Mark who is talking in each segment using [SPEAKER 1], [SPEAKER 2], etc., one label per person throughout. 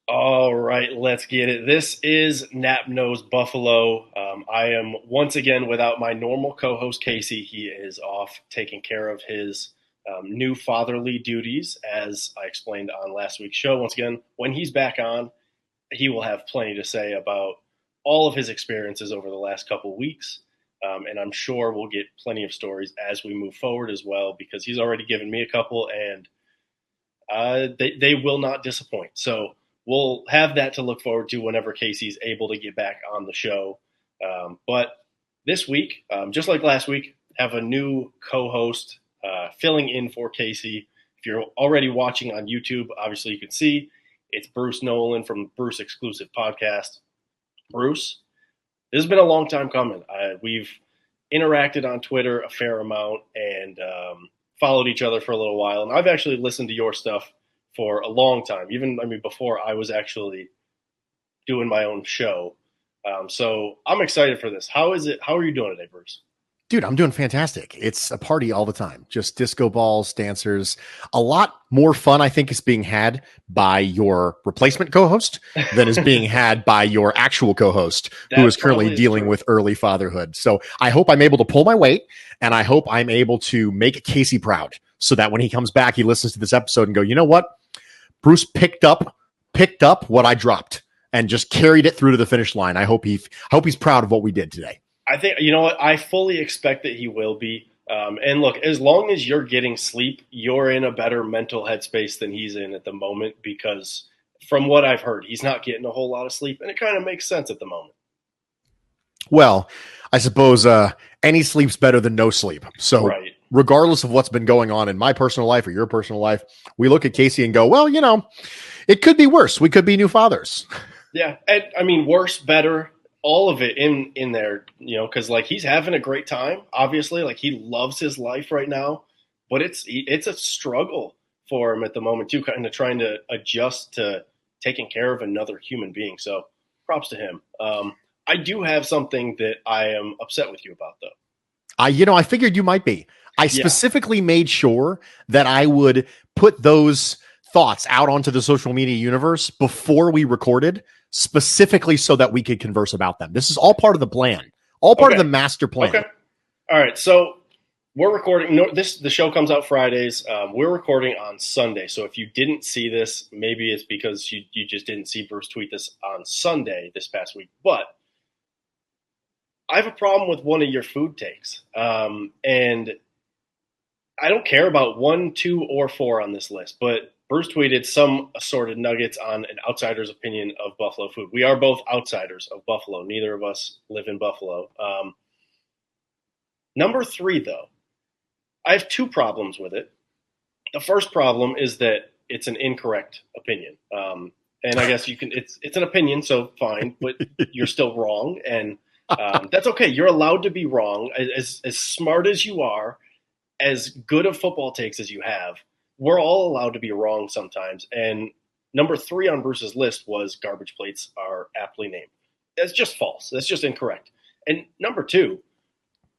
[SPEAKER 1] All right, let's get it. This is Nap Nose Buffalo. I am once again without my normal co-host Casey. He is off taking care of his new fatherly duties, as I explained on last week's show. Once again, when he's back on, he will have plenty to say about all of his experiences over the last couple of weeks. And I'm sure we'll get plenty of stories as we move forward as well, because he's already given me a couple, and they will not disappoint. So we'll have that to look forward to whenever Casey's able to get back on the show. But this week, just like last week, have a new co-host filling in for Casey. If you're already watching on YouTube, obviously you can see it's Bruce Nolan from the Bruce Exclusive Podcast. Bruce, this has been a long time coming. We've interacted on Twitter a fair amount and followed each other for a little while. And I've actually listened to your stuff for a long time, before I was actually doing my own show. So I'm excited for this. How is it? How are you doing today, Bruce?
[SPEAKER 2] Dude, I'm doing fantastic. It's a party all the time. Just disco balls, dancers. A lot more fun, I think, is being had by your replacement co-host than is being had by your actual co-host, who is currently dealing with early fatherhood. So I hope I'm able to pull my weight, and I hope I'm able to make Casey proud so that when he comes back, he listens to this episode and go, you know what? Bruce picked up what I dropped and just carried it through to the finish line. I hope he's proud of what we did today.
[SPEAKER 1] I think, you know what, I fully expect that he will be. And look, as long as you're getting sleep, you're in a better mental headspace than he's in at the moment, because from what I've heard, he's not getting a whole lot of sleep, and it kind of makes sense at the moment.
[SPEAKER 2] Well, I suppose any sleep's better than no sleep. So right. Regardless of what's been going on in my personal life or your personal life, we look at Casey and go, well, you know, it could be worse. We could be new fathers.
[SPEAKER 1] Yeah. And I mean, worse, better, all of it in there, you know, because like he's having a great time, obviously, like he loves his life right now, but it's a struggle for him at the moment too, kind of trying to adjust to taking care of another human being. So props to him. I do have something that I am upset with you about, though.
[SPEAKER 2] I figured you might be. I specifically made sure that I would put those thoughts out onto the social media universe before we recorded, specifically so that we could converse about them. This is all part of the plan, all part of the master plan. Okay.
[SPEAKER 1] All right. So we're recording. The show comes out Fridays. We're recording on Sunday. So if you didn't see this, maybe it's because you just didn't see Bruce tweet this on Sunday this past week. But I have a problem with one of your food takes. And I don't care about 1, 2, or 4 on this list, but Bruce tweeted some assorted nuggets on an outsider's opinion of Buffalo food. We are both outsiders of Buffalo. Neither of us live in Buffalo. Number 3, though, I have 2 problems with it. The first problem is that it's an incorrect opinion. And I guess it's an opinion, so fine, but you're still wrong. And that's okay. You're allowed to be wrong. As smart as you are, as good of football takes as you have, we're all allowed to be wrong sometimes. And number 3 on Bruce's list was garbage plates are aptly named. That's just false. That's just incorrect. And number 2,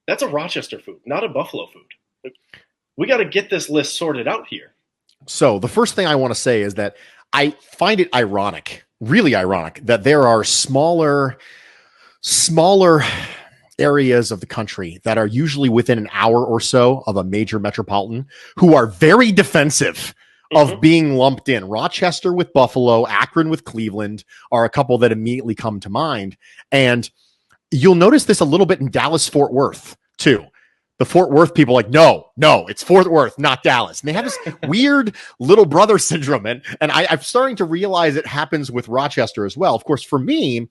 [SPEAKER 1] that's a Rochester food, not a Buffalo food. We got to get this list sorted out here.
[SPEAKER 2] So the first thing I want to say is that I find it ironic, really ironic, that there are smaller areas of the country that are usually within an hour or so of a major metropolitan who are very defensive of being lumped in. Rochester with Buffalo, Akron with Cleveland are a couple that immediately come to mind. And you'll notice this a little bit in Dallas-Fort Worth too. The Fort Worth people are like, no, it's Fort Worth, not Dallas. And they have this weird little brother syndrome. And I'm starting to realize it happens with Rochester as well. Of course, for me,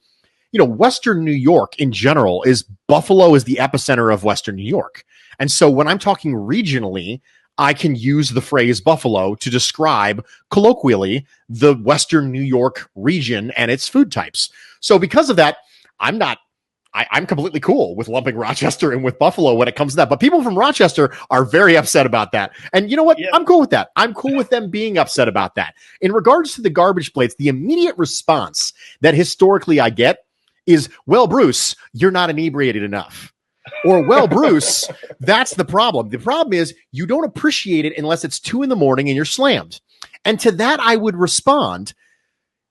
[SPEAKER 2] Western New York in general Buffalo is the epicenter of Western New York. And so when I'm talking regionally, I can use the phrase Buffalo to describe colloquially the Western New York region and its food types. So because of that, I'm completely cool with lumping Rochester in with Buffalo when it comes to that. But people from Rochester are very upset about that. And you know what? Yeah. I'm cool with that. I'm cool with them being upset about that. In regards to the garbage plates, the immediate response that historically I get is, well, Bruce, you're not inebriated enough. Or, well, Bruce, that's the problem. The problem is you don't appreciate it unless it's 2 a.m. and you're slammed. And to that, I would respond,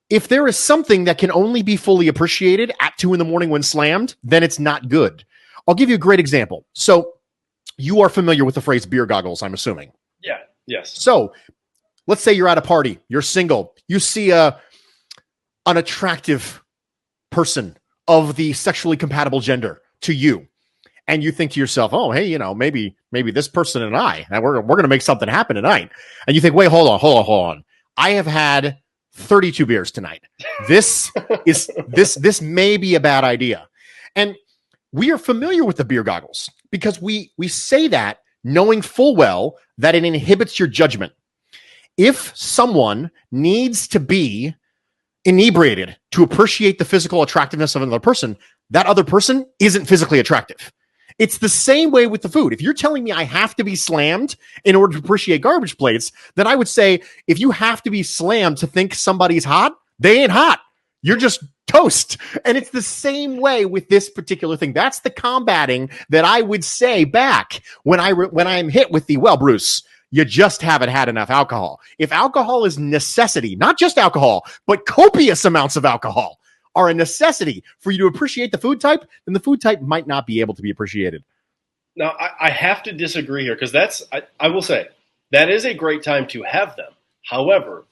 [SPEAKER 2] if there is something that can only be fully appreciated at 2 a.m. when slammed, then it's not good. I'll give you a great example. So you are familiar with the phrase beer goggles, I'm assuming.
[SPEAKER 1] Yeah. Yes.
[SPEAKER 2] So let's say you're at a party, you're single, you see an attractive person of the sexually compatible gender to you, and you think to yourself, oh, hey, maybe this person and we're going to make something happen tonight. And you think, wait, hold on. I have had 32 beers tonight. This may be a bad idea. And we are familiar with the beer goggles because we say that knowing full well that it inhibits your judgment. If someone needs to be inebriated to appreciate the physical attractiveness of another person, that other person isn't physically attractive. It's the same way with the food. If you're telling me I have to be slammed in order to appreciate garbage plates, then I would say if you have to be slammed to think somebody's hot, they ain't hot. You're just toast. And it's the same way with this particular thing. That's the combating that I would say back when I'm hit with the, well, Bruce, you just haven't had enough alcohol. If alcohol is necessity, not just alcohol, but copious amounts of alcohol are a necessity for you to appreciate the food type, then the food type might not be able to be appreciated.
[SPEAKER 1] Now, I have to disagree here because I will say, that is a great time to have them. However,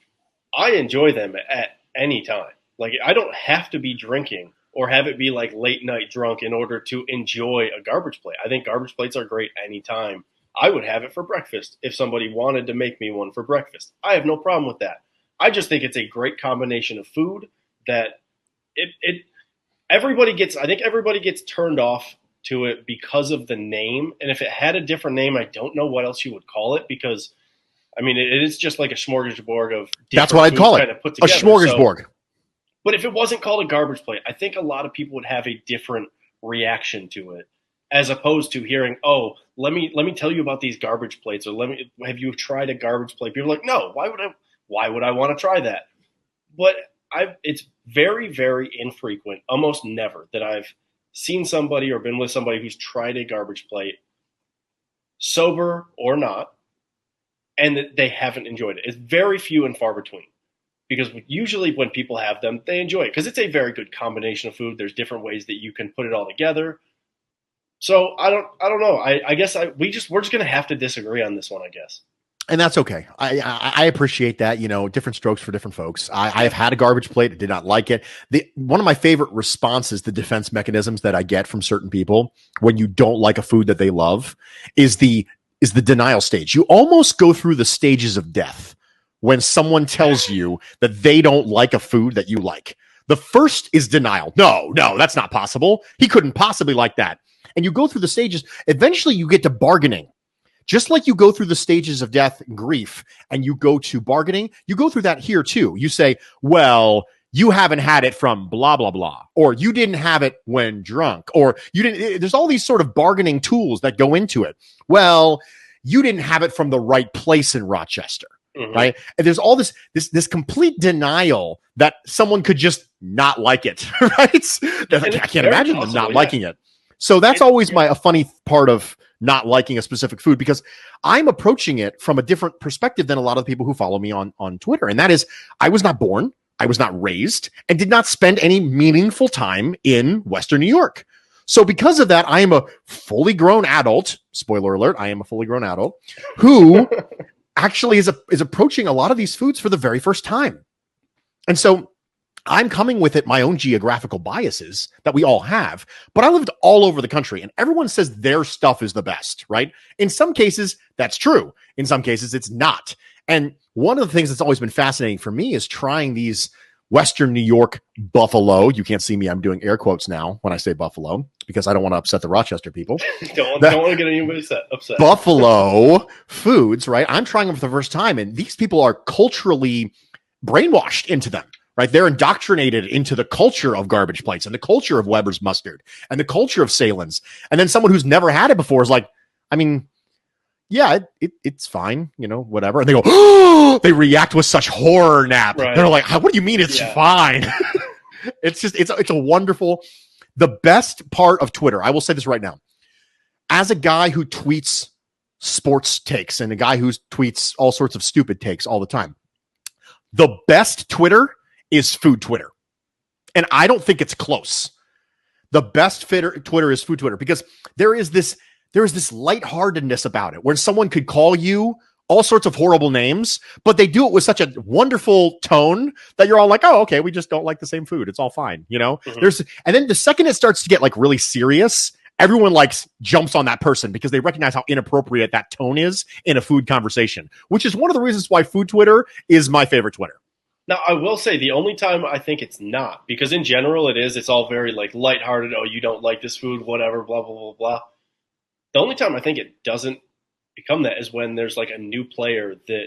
[SPEAKER 1] I enjoy them at any time. Like, I don't have to be drinking or have it be like late night drunk in order to enjoy a garbage plate. I think garbage plates are great anytime. I would have it for breakfast if somebody wanted to make me one for breakfast. I have no problem with that. I just think it's a great combination of food that everybody gets turned off to it because of the name. And if it had a different name, I don't know what else you would call it because, I mean, it is just like a smorgasbord of
[SPEAKER 2] that's what I'd call it, a smorgasbord.
[SPEAKER 1] So, but if it wasn't called a garbage plate, I think a lot of people would have a different reaction to it, as opposed to hearing, oh, let me tell you about these garbage plates, or have you tried a garbage plate? People are like, no, why would I want to try that? But it's very, very infrequent, almost never, that I've seen somebody or been with somebody who's tried a garbage plate, sober or not, and that they haven't enjoyed it. It's very few and far between. Because usually when people have them, they enjoy it because it's a very good combination of food. There's different ways that you can put it all together. So I don't know. I guess we're just going to have to disagree on this one, I guess.
[SPEAKER 2] And that's okay. I appreciate that. Different strokes for different folks. I have had a garbage plate. I did not like it. One of my favorite responses, the defense mechanisms that I get from certain people when you don't like a food that they love, is the denial stage. You almost go through the stages of death when someone tells you that they don't like a food that you like. The first is denial. No, that's not possible. He couldn't possibly like that. And you go through the stages. Eventually you get to bargaining. Just like you go through the stages of death and grief and you go to bargaining, you go through that here too. You say, well, you haven't had it from blah, blah, blah, or you didn't have it when drunk, or you didn't, there's all these sort of bargaining tools that go into it. Well, you didn't have it from the right place in Rochester. Mm-hmm. Right. And there's all this complete denial that someone could just not like it. Right. I can't imagine them not liking it. So that's always a funny part of not liking a specific food, because I'm approaching it from a different perspective than a lot of the people who follow me on Twitter. And that is, I was not born, I was not raised, and did not spend any meaningful time in Western New York. So because of that, I am a fully grown adult. Spoiler alert, I am a fully grown adult who actually is approaching a lot of these foods for the very first time. And so I'm coming with it my own geographical biases that we all have, but I lived all over the country and everyone says their stuff is the best, right? In some cases, that's true. In some cases, it's not. And one of the things that's always been fascinating for me is trying these Western New York buffalo. You can't see me. I'm doing air quotes now when I say buffalo because I don't want to upset the Rochester people.
[SPEAKER 1] don't want to get anybody upset.
[SPEAKER 2] Buffalo foods, right? I'm trying them for the first time, and these people are culturally brainwashed into them, right? They're indoctrinated into the culture of garbage plates and the culture of Weber's mustard and the culture of Salen's. And then someone who's never had it before is like, I mean, yeah, it's fine, whatever. And they go, oh, they react with such horror, Nap. Right. They're like, what do you mean it's fine? It's a wonderful, the best part of Twitter. I will say this right now. As a guy who tweets sports takes and a guy who tweets all sorts of stupid takes all the time, the best Twitter is food Twitter. And I don't think it's close. The best Twitter is food Twitter because there is this lightheartedness about it where someone could call you all sorts of horrible names, but they do it with such a wonderful tone that you're all like, oh, okay, we just don't like the same food. It's all fine. And then the second it starts to get like really serious, everyone jumps on that person because they recognize how inappropriate that tone is in a food conversation, which is one of the reasons why food Twitter is my favorite Twitter.
[SPEAKER 1] Now, I will say the only time I think it's not, because in general it's all very lighthearted. Oh, you don't like this food, whatever, blah, blah, blah, blah. The only time I think it doesn't become that is when there's a new player that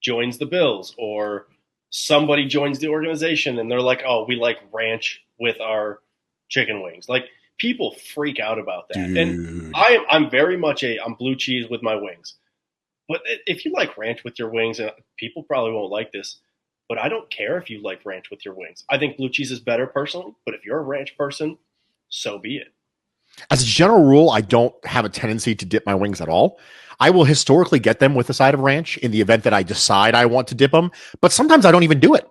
[SPEAKER 1] joins the Bills or somebody joins the organization and they're like, oh, we like ranch with our chicken wings. People freak out about that. Dude. And I'm very much I'm blue cheese with my wings. But if you like ranch with your wings, and people probably won't like this, but I don't care if you like ranch with your wings. I think blue cheese is better personally, but if you're a ranch person, so be it.
[SPEAKER 2] As a general rule, I don't have a tendency to dip my wings at all. I will historically get them with a side of ranch in the event that I decide I want to dip them, but sometimes I don't even do it.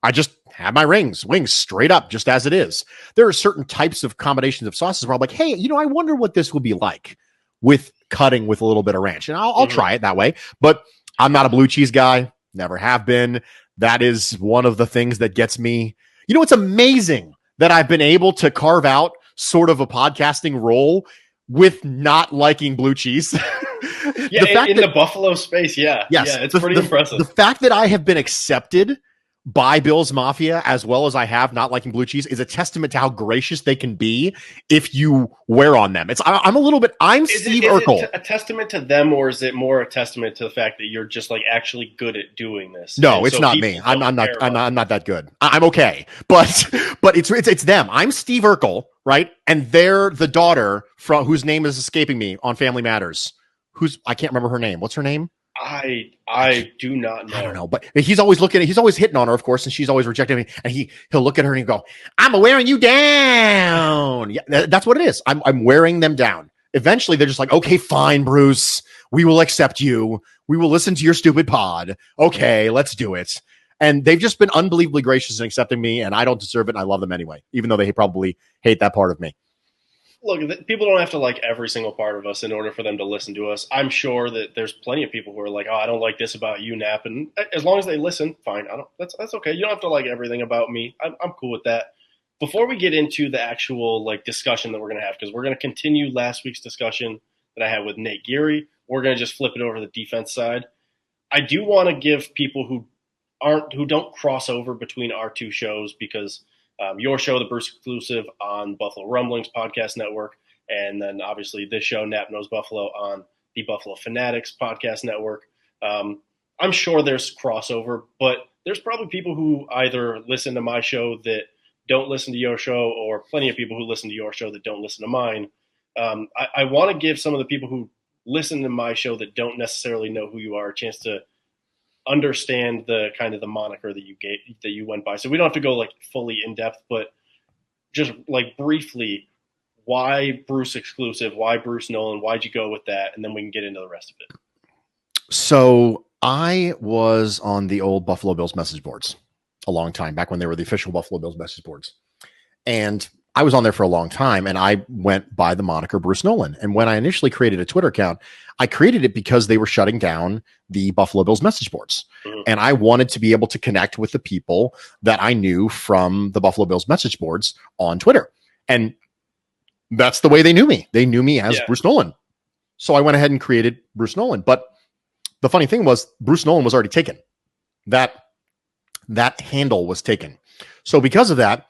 [SPEAKER 2] I just have my wings straight up, just as it is. There are certain types of combinations of sauces where I'm like, hey, I wonder what this will be like with cutting with a little bit of ranch. And I'll try it that way, but I'm not a blue cheese guy, never have been. That is one of the things that gets me. It's amazing that I've been able to carve out sort of a podcasting role with not liking blue cheese.
[SPEAKER 1] The Buffalo space. Yeah.
[SPEAKER 2] Yes,
[SPEAKER 1] yeah, it's pretty impressive.
[SPEAKER 2] The fact that I have been accepted by Bills Mafia as well as I have not liking blue cheese is a testament to how gracious they can be if you wear on them. I'm Steve Urkel.
[SPEAKER 1] Is it a testament to them, or is it more a testament to the fact that you're just actually good at doing this?
[SPEAKER 2] No, it's not me. I'm not that good. I'm okay, but it's them. I'm Steve Urkel, right? And they're the daughter from whose name is escaping me on Family Matters. I can't remember her name. What's her name?
[SPEAKER 1] I do not know.
[SPEAKER 2] I don't know, but he's always hitting on her, of course, and she's always rejecting me. And he'll look at her and he'll go, "I'm wearing you down." Yeah, that's what it is. I'm wearing them down. Eventually, they're just like, "Okay, fine, Bruce. We will accept you. We will listen to your stupid pod. Okay, let's do it." And they've just been unbelievably gracious in accepting me, and I don't deserve it, and I love them anyway, even though they probably hate that part of me.
[SPEAKER 1] Look, people don't have to like every single part of us in order for them to listen to us. I'm sure that there's plenty of people who are like, "Oh, I don't like this about you, Nap," and as long as they listen, fine. That's okay. You don't have to like everything about me. I'm cool with that. Before we get into the actual discussion that we're gonna have, because we're gonna continue last week's discussion that I had with Nate Geary, we're gonna just flip it over to the defense side. I do want to give people who don't cross over between our two shows, because your show, the Bruce Exclusive, on Buffalo Rumblings Podcast Network, and then obviously this show, Nap Knows Buffalo, on the Buffalo Fanatics Podcast Network. I'm sure there's crossover, but there's probably people who either listen to my show that don't listen to your show, or plenty of people who listen to your show that don't listen to mine. I want to give some of the people who listen to my show that don't necessarily know who you are a chance to understand the kind of the moniker that you went by. So we don't have to go fully in depth, but just briefly, why Bruce Exclusive, why Bruce Nolan, why'd you go with that? And then we can get into the rest of it.
[SPEAKER 2] So I was on the old Buffalo Bills message boards a long time, back when they were the official Buffalo Bills message boards. And I was on there for a long time, and I went by the moniker Bruce Nolan. And when I initially created a Twitter account, I created it because they were shutting down the Buffalo Bills message boards. Mm-hmm. And I wanted to be able to connect with the people that I knew from the Buffalo Bills message boards on Twitter. And that's the way they knew me. They knew me as Bruce Nolan. So I went ahead and created Bruce Nolan. But the funny thing was, Bruce Nolan was already taken. That handle was taken. So because of that,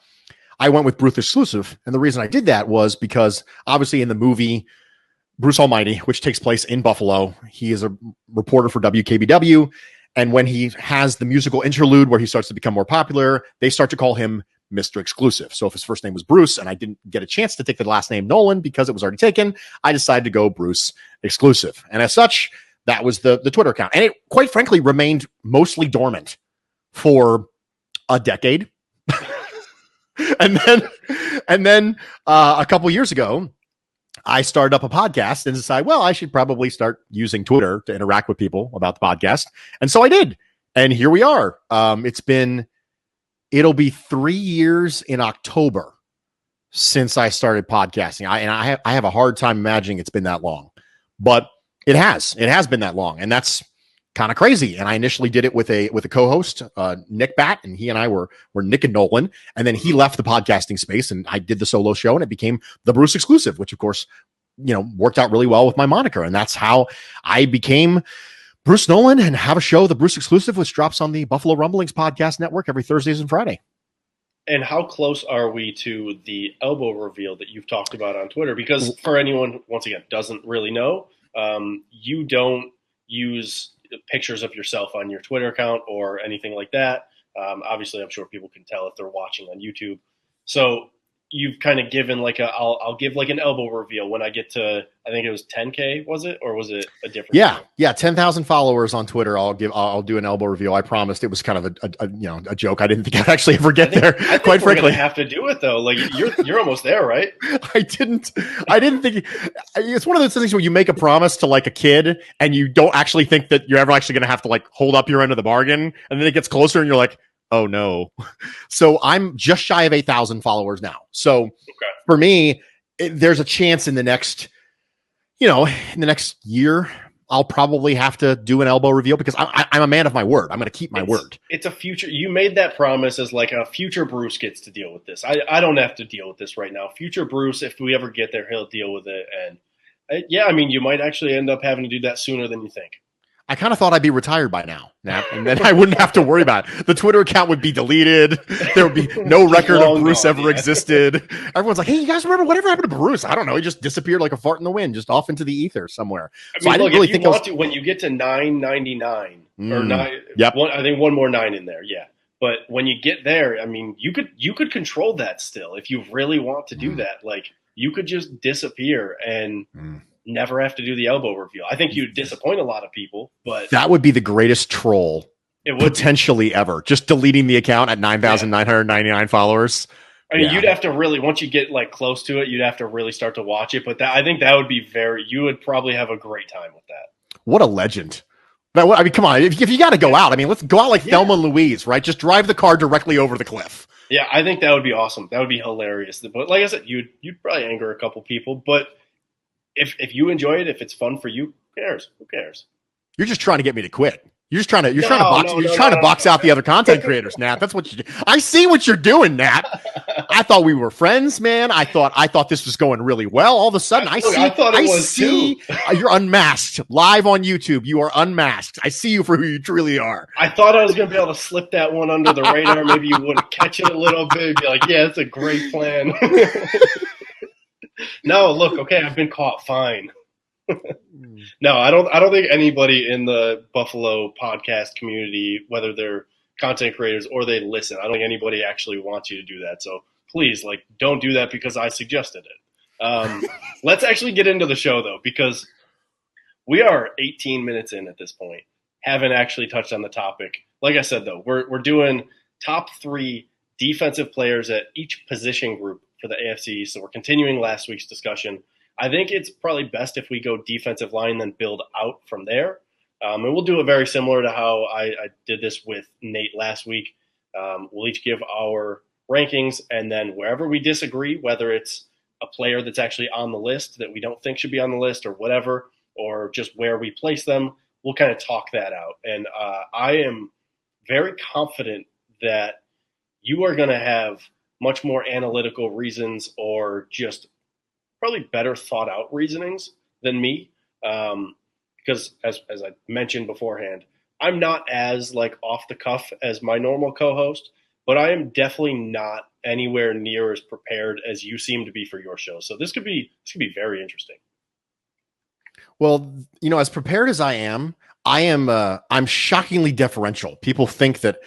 [SPEAKER 2] I went with Bruce Exclusive. And the reason I did that was because obviously in the movie Bruce Almighty, which takes place in Buffalo, he is a reporter for WKBW. And when he has the musical interlude where he starts to become more popular, they start to call him Mr. Exclusive. So if his first name was Bruce and I didn't get a chance to take the last name Nolan because it was already taken, I decided to go Bruce Exclusive. And as such, that was the Twitter account. And it quite frankly remained mostly dormant for a decade. And then a couple years ago, I started up a podcast and decided, well, I should probably start using Twitter to interact with people about the podcast. And so I did. And here we are. It's been It'll be 3 years in October since I started podcasting. I have a hard time imagining it's been that long, but it has been that long. And that's kind of crazy. And I initially did it with a co-host, Nick Batt, and he and I were Nick and Nolan. And then he left the podcasting space and I did the solo show and it became the Bruce Exclusive, which of course, worked out really well with my moniker. And that's how I became Bruce Nolan and have a show, the Bruce Exclusive, which drops on the Buffalo Rumblings podcast network every Thursdays and Friday.
[SPEAKER 1] And how close are we to the elbow reveal that you've talked about on Twitter? Because for anyone, once again, doesn't really know, you don't use pictures of yourself on your Twitter account or anything like that. Obviously, I'm sure people can tell if they're watching on YouTube. So you've kind of given I'll give like an elbow reveal when I get to, I think it was 10K, was it? Or was it a different?
[SPEAKER 2] Yeah. 10,000 followers on Twitter. I'll do an elbow reveal. I promised. It was kind of a joke. I didn't think I'd actually ever get there.
[SPEAKER 1] I think
[SPEAKER 2] quite frankly,
[SPEAKER 1] have to do it though. Like you're almost there, right?
[SPEAKER 2] I didn't think it's one of those things where you make a promise to like a kid and you don't actually think that you're ever actually going to have to like hold up your end of the bargain. And then it gets closer and you're like, oh no. So I'm just shy of 8,000 followers now. So for me, there's a chance in the next year, I'll probably have to do an elbow reveal because I'm a man of my word. I'm going to keep my word.
[SPEAKER 1] It's a future. You made that promise as like a future Bruce gets to deal with this. I don't have to deal with this right now. Future Bruce, if we ever get there, he'll deal with it. And you might actually end up having to do that sooner than you think.
[SPEAKER 2] I kind of thought I'd be retired by now, Nat, and then I wouldn't have to worry about it. The Twitter account would be deleted. There would be no record of Bruce ever existed. Everyone's like, hey, you guys remember whatever happened to Bruce? I don't know. He just disappeared like a fart in the wind, just off into the ether somewhere.
[SPEAKER 1] I didn't really think when you get to 999 or 9,
[SPEAKER 2] yep.
[SPEAKER 1] I think one more 9 in there. Yeah. But when you get there, I mean, you could control that still. If you really want to do that, like you could just disappear and never have to do the elbow reveal. I think you'd disappoint a lot of people, but
[SPEAKER 2] that would be the greatest troll potentially ever. Just deleting the account at 9,999 followers.
[SPEAKER 1] I mean, you'd have to really, once you get like close to it, you'd have to really start to watch it. But I think that would be you would probably have a great time with that.
[SPEAKER 2] What a legend. I mean, come on. If you got to go out, I mean, let's go out like Thelma and Louise, right? Just drive the car directly over the cliff.
[SPEAKER 1] Yeah, I think that would be awesome. That would be hilarious. But like I said, you'd probably anger a couple people, but if you enjoy it, if it's fun for you, who cares?
[SPEAKER 2] You're just trying to get me to quit. You're trying to box out the other content creators, Nat. That's what you do. I see what you're doing, Nat. I thought we were friends, man. I thought this was going really well. All of a sudden, I see you're unmasked live on YouTube. You are unmasked. I see you for who you truly are.
[SPEAKER 1] I thought I was going to be able to slip that one under the radar. Maybe you would catch it a little bit. Be like, yeah, it's a great plan. No, look, okay, I've been caught. Fine. No, I don't think anybody in the Buffalo podcast community, whether they're content creators or they listen, I don't think anybody actually wants you to do that. So please, don't do that because I suggested it. Let's actually get into the show though, because we are 18 minutes in at this point. Haven't actually touched on the topic. Like I said though, we're doing top 3 defensive players at each position group for the AFC East. So we're continuing last week's discussion. I think it's probably best if we go defensive line, then build out from there. And we'll do it very similar to how I did this with Nate last week. We'll each give our rankings, and then wherever we disagree, whether it's a player that's actually on the list that we don't think should be on the list or whatever, or just where we place them, we'll kind of talk that out. And I am very confident that you are going to have much more analytical reasons or just probably better thought out reasonings than me. Because as I mentioned beforehand, I'm not as off the cuff as my normal co-host, but I am definitely not anywhere near as prepared as you seem to be for your show. So this could be very interesting.
[SPEAKER 2] Well, as prepared as I'm shockingly deferential. People think that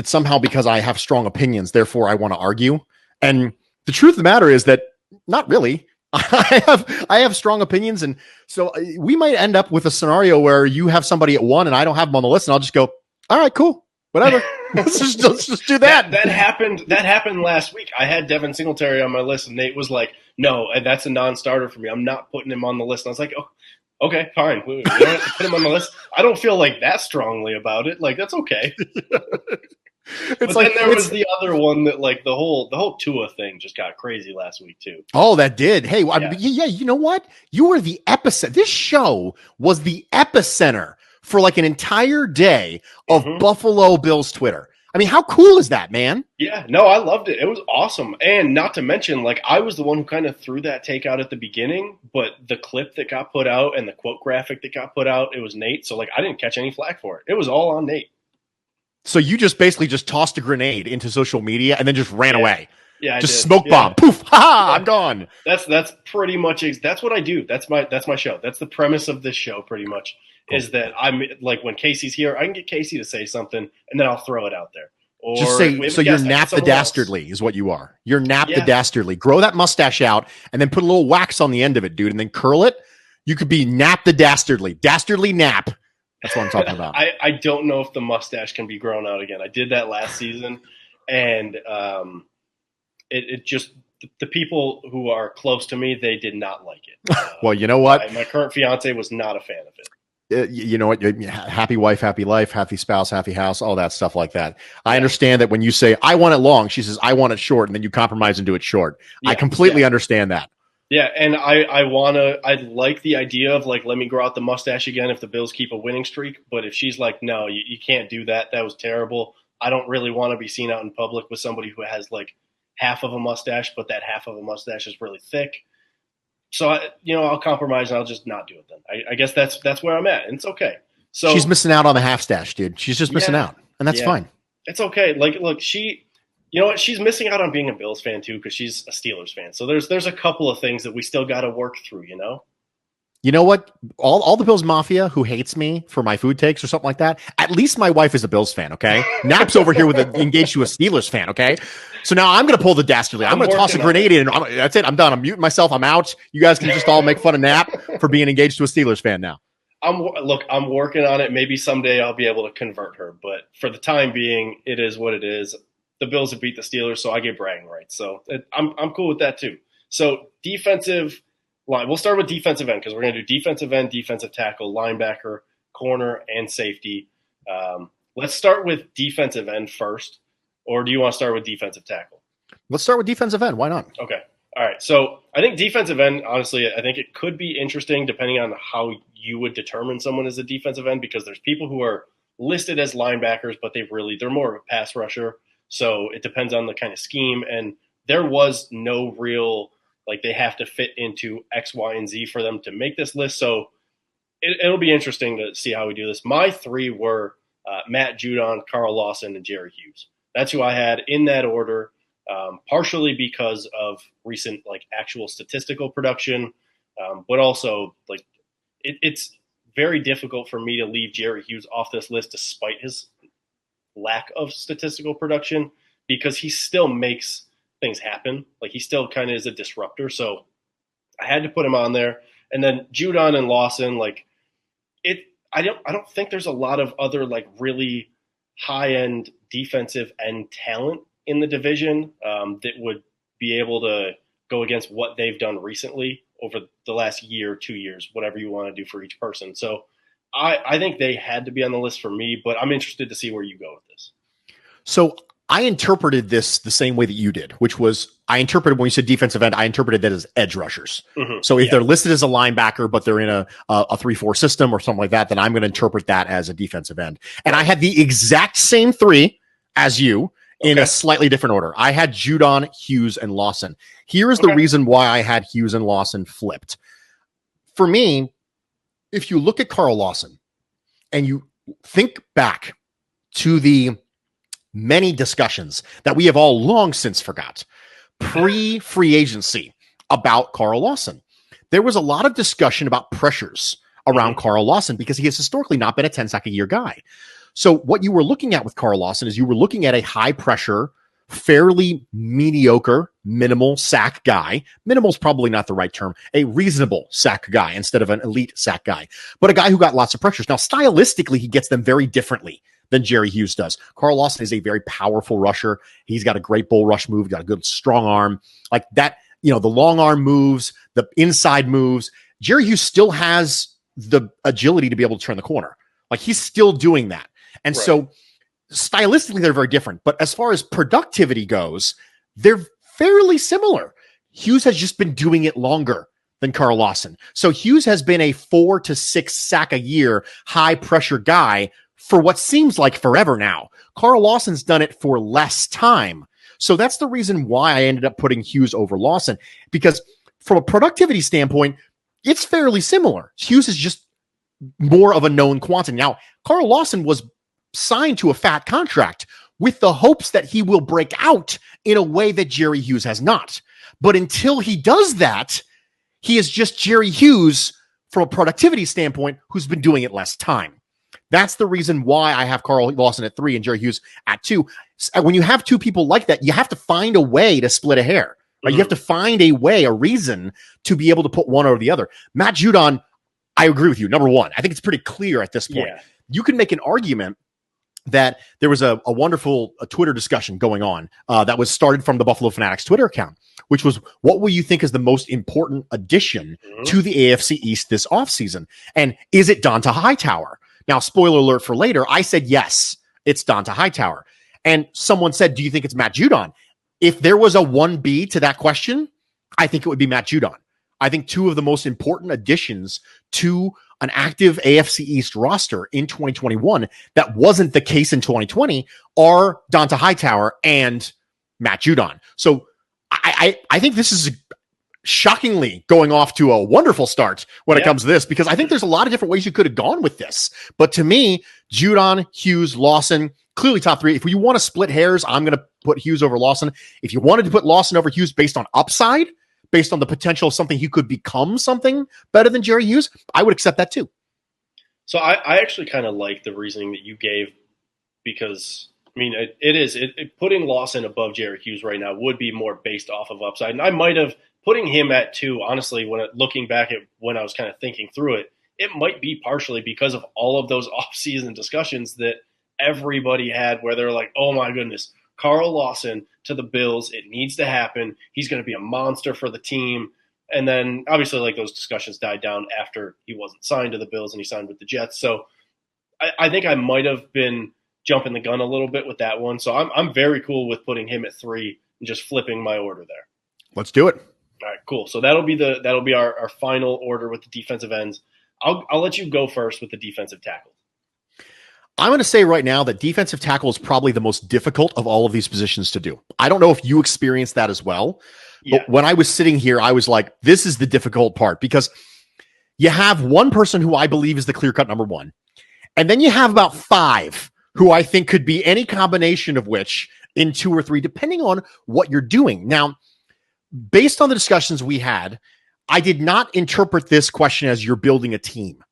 [SPEAKER 2] somehow because I have strong opinions, therefore I want to argue. And the truth of the matter is that not really. I have strong opinions. And so we might end up with a scenario where you have somebody at 1 and I don't have them on the list. And I'll just go, all right, cool, whatever. let's just do that.
[SPEAKER 1] That happened last week. I had Devin Singletary on my list and Nate was like, no, that's a non-starter for me. I'm not putting him on the list. And I was like, oh, okay, fine. We don't have to put him on the list. I don't feel that strongly about it. That's okay. But then there was the other one that like the whole Tua thing just got crazy last week too.
[SPEAKER 2] Oh, that did. Hey, yeah. You know what? You were the epicenter. This show was the epicenter for like an entire day of Buffalo Bills Twitter. I mean, how cool is that, man?
[SPEAKER 1] Yeah, no, I loved it. It was awesome. And not to mention, like, I was the one who kind of threw that take out at the beginning, but the clip that got put out and the quote graphic that got put out, it was Nate. So, like, I didn't catch any flack for it. It was all on Nate.
[SPEAKER 2] So you just basically just tossed a grenade into social media and then just ran away.
[SPEAKER 1] Yeah,
[SPEAKER 2] just smoke bomb. Poof. Ha! I'm gone.
[SPEAKER 1] That's pretty much, that's what I do. That's my show. That's the premise of this show pretty much, is that I'm like, when Casey's here, I can get Casey to say something and then I'll throw it out there. Or
[SPEAKER 2] just say, so you're Nap the Dastardly is what you are. You're Nap the Dastardly. Grow that mustache out and then put a little wax on the end of it, dude, and then curl it. You could be Nap the Dastardly. Dastardly Nap. That's what I'm talking about.
[SPEAKER 1] I don't know if the mustache can be grown out again. I did that last season, and it just, the people who are close to me, they did not like it.
[SPEAKER 2] Well, you know what?
[SPEAKER 1] My current fiance was not a fan of it.
[SPEAKER 2] You know what? Happy wife, happy life, happy spouse, happy house, all that stuff like that. I understand that when you say, I want it long, she says, I want it short, and then you compromise and do it short. I completely understand that.
[SPEAKER 1] Yeah, and I like the idea of, like, let me grow out the mustache again if the Bills keep a winning streak. But if she's like, no, you can't do that. That was terrible. I don't really want to be seen out in public with somebody who has, like, half of a mustache, but that half of a mustache is really thick. So, I'll compromise and I'll just not do it then. I guess that's where I'm at, and it's okay. So
[SPEAKER 2] she's missing out on the half stash, dude. She's just missing out, and that's fine. It's
[SPEAKER 1] okay. Like, look, you know what? She's missing out on being a Bills fan too because she's a Steelers fan. So there's a couple of things that we still got to work through, you know?
[SPEAKER 2] You know what? All the Bills Mafia who hates me for my food takes or something like that, at least my wife is a Bills fan, okay? Nap's over here engaged to a Steelers fan, okay? So now I'm going to be Dastardly. I'm going to toss a grenade in. That's it. I'm done. I'm muting myself. I'm out. You guys can just all make fun of Nap for being engaged to a Steelers fan now.
[SPEAKER 1] I'm working on it. Maybe someday I'll be able to convert her. But for the time being, it is what it is. The Bills have beat the Steelers, so I get bragging rights. So I'm cool with that too. So defensive line. We'll start with defensive end because we're going to do defensive end, defensive tackle, linebacker, corner, and safety. Let's start with defensive end first, or do you want to start with defensive tackle?
[SPEAKER 2] Let's start with defensive end. Why not?
[SPEAKER 1] Okay. All right. So I think defensive end, honestly, I think it could be interesting depending on how you would determine someone as a defensive end, because there's people who are listed as linebackers, but they're more of a pass rusher. So it depends on the kind of scheme. And there was no real, like, they have to fit into X, Y, and Z for them to make this list. So it'll be interesting to see how we do this. My three were Matt Judon, Carl Lawson, and Jerry Hughes. That's who I had in that order, partially because of recent, like, actual statistical production, but also, like, it's very difficult for me to leave Jerry Hughes off this list despite his lack of statistical production, because he still makes things happen. Like, he still kind of is a disruptor. So I had to put him on there. And then Judon and Lawson, like, I don't think there's a lot of other, like, really high end defensive end talent in the division that would be able to go against what they've done recently over the last year, 2 years, whatever you want to do for each person. So I think they had to be on the list for me, but I'm interested to see where you go with this. So
[SPEAKER 2] I interpreted this the same way that you did, which was, I interpreted when you said defensive end, I interpreted that as edge rushers. Mm-hmm. So if they're listed as a linebacker, but they're in a 3-4 system or something like that, then I'm going to interpret that as a defensive end. And I had the exact same three as you in a slightly different order. I had Judon, Hughes, and Lawson. Here is the reason why I had Hughes and Lawson flipped. For me, if you look at Carl Lawson and you think back to the many discussions that we have all long since forgot pre-free agency about Carl Lawson, there was a lot of discussion about pressures around Carl Lawson because he has historically not been a 10-sack-a-year guy. So what you were looking at with Carl Lawson is you were looking at a high pressure, fairly mediocre, minimal sack guy. Minimal is probably not the right term. A reasonable sack guy instead of an elite sack guy, but a guy who got lots of pressures. Now, stylistically, he gets them very differently than Jerry Hughes does. Carl Lawson is a very powerful rusher. He's got a great bull rush move, got a good strong arm. Like that, the long arm moves, the inside moves. Jerry Hughes still has the agility to be able to turn the corner. Like, he's still doing that. And so stylistically, they're very different. But as far as productivity goes, they're fairly similar. Hughes has just been doing it longer than Carl Lawson. So Hughes has been a 4 to 6 sack a year, high pressure guy for what seems like forever now. Carl Lawson's done it for less time. So that's the reason why I ended up putting Hughes over Lawson, because from a productivity standpoint, it's fairly similar. Hughes is just more of a known quantity. Now, Carl Lawson was signed to a fat contract with the hopes that he will break out in a way that Jerry Hughes has not. But until he does that, he is just Jerry Hughes from a productivity standpoint who's been doing it less time. That's the reason why I have Carl Lawson at 3 and Jerry Hughes at 2. When you have two people like that, you have to find a way to split a hair. Right? Mm-hmm. You have to find a way, a reason to be able to put one over the other. Matt Judon, I agree with you. Number one, I think it's pretty clear at this point. Yeah. You can make an argument that there was a wonderful Twitter discussion going on that was started from the Buffalo Fanatics Twitter account, which was, what will you think is the most important addition to the AFC East this offseason? And is it Donta Hightower? Now, spoiler alert for later, I said yes, it's Donta Hightower. And someone said, do you think it's Matt Judon? If there was a 1B to that question, I think it would be Matt Judon. I think two of the most important additions to an active AFC East roster in 2021 that wasn't the case in 2020 are Donta Hightower and Matt Judon. So I think this is shockingly going off to a wonderful start when it comes to this, because I think there's a lot of different ways you could have gone with this. But to me, Judon, Hughes, Lawson, clearly top 3. If you want to split hairs, I'm going to put Hughes over Lawson. If you wanted to put Lawson over Hughes based on upside, based on the potential of something he could become something better than Jerry Hughes, I would accept that too.
[SPEAKER 1] So I actually kind of like the reasoning that you gave, because I mean, putting Lawson above Jerry Hughes right now would be more based off of upside. And I might have putting him at 2, honestly, looking back at when I was kind of thinking through it, it might be partially because of all of those off-season discussions that everybody had where they're like, oh my goodness, Carl Lawson to the Bills, it needs to happen. He's going to be a monster for the team. And then obviously like those discussions died down after he wasn't signed to the Bills and he signed with the Jets. So I think I might have been jumping the gun a little bit with that one. So I'm very cool with putting him at 3 and just flipping my order there.
[SPEAKER 2] Let's do it.
[SPEAKER 1] All right, cool. So that'll be our final order with the defensive ends. I'll let you go first with the defensive tackle.
[SPEAKER 2] I'm going to say right now that defensive tackle is probably the most difficult of all of these positions to do. I don't know if you experienced that as well, but when I was sitting here, I was like, this is the difficult part, because you have one person who I believe is the clear-cut number 1, and then you have about 5 who I think could be any combination of which in 2 or 3, depending on what you're doing. Now, based on the discussions we had, I did not interpret this question as you're building a team.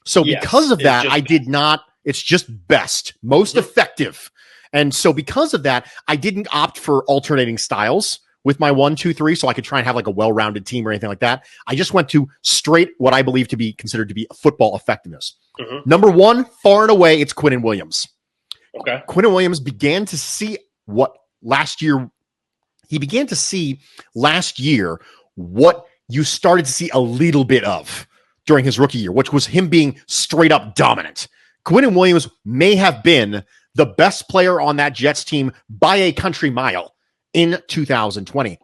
[SPEAKER 2] So because of that, I did not, it's just best, most effective. And so because of that, I didn't opt for alternating styles with my 1, 2, 3, so I could try and have like a well-rounded team or anything like that. I just went to straight what I believe to be considered to be football effectiveness. Number 1, far and away, it's Quinnen Williams.
[SPEAKER 1] Okay.
[SPEAKER 2] Quinnen Williams began to see what last year what you started to see a little bit of during his rookie year, which was him being straight up dominant. Quinnen Williams may have been the best player on that Jets team by a country mile in 2020.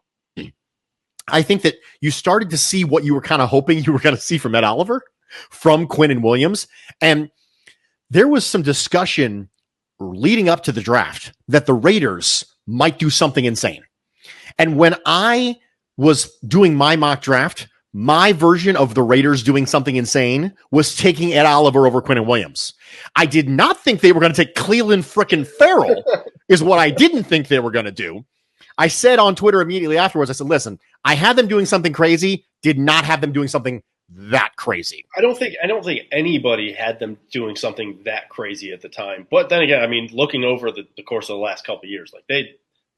[SPEAKER 2] I think that you started to see what you were kind of hoping you were going to see from Ed Oliver, from Quinnen Williams. And there was some discussion leading up to the draft that the Raiders might do something insane. And when I was doing my mock draft, my version of the Raiders doing something insane was taking Ed Oliver over Quinnen Williams. I did not think they were going to take Cleveland frickin' Farrell, is what I didn't think they were going to do. I said on Twitter immediately afterwards, I said, listen, I had them doing something crazy, did not have them doing something that crazy.
[SPEAKER 1] I don't think anybody had them doing something that crazy at the time. But then again, I mean, looking over the course of the last couple of years, like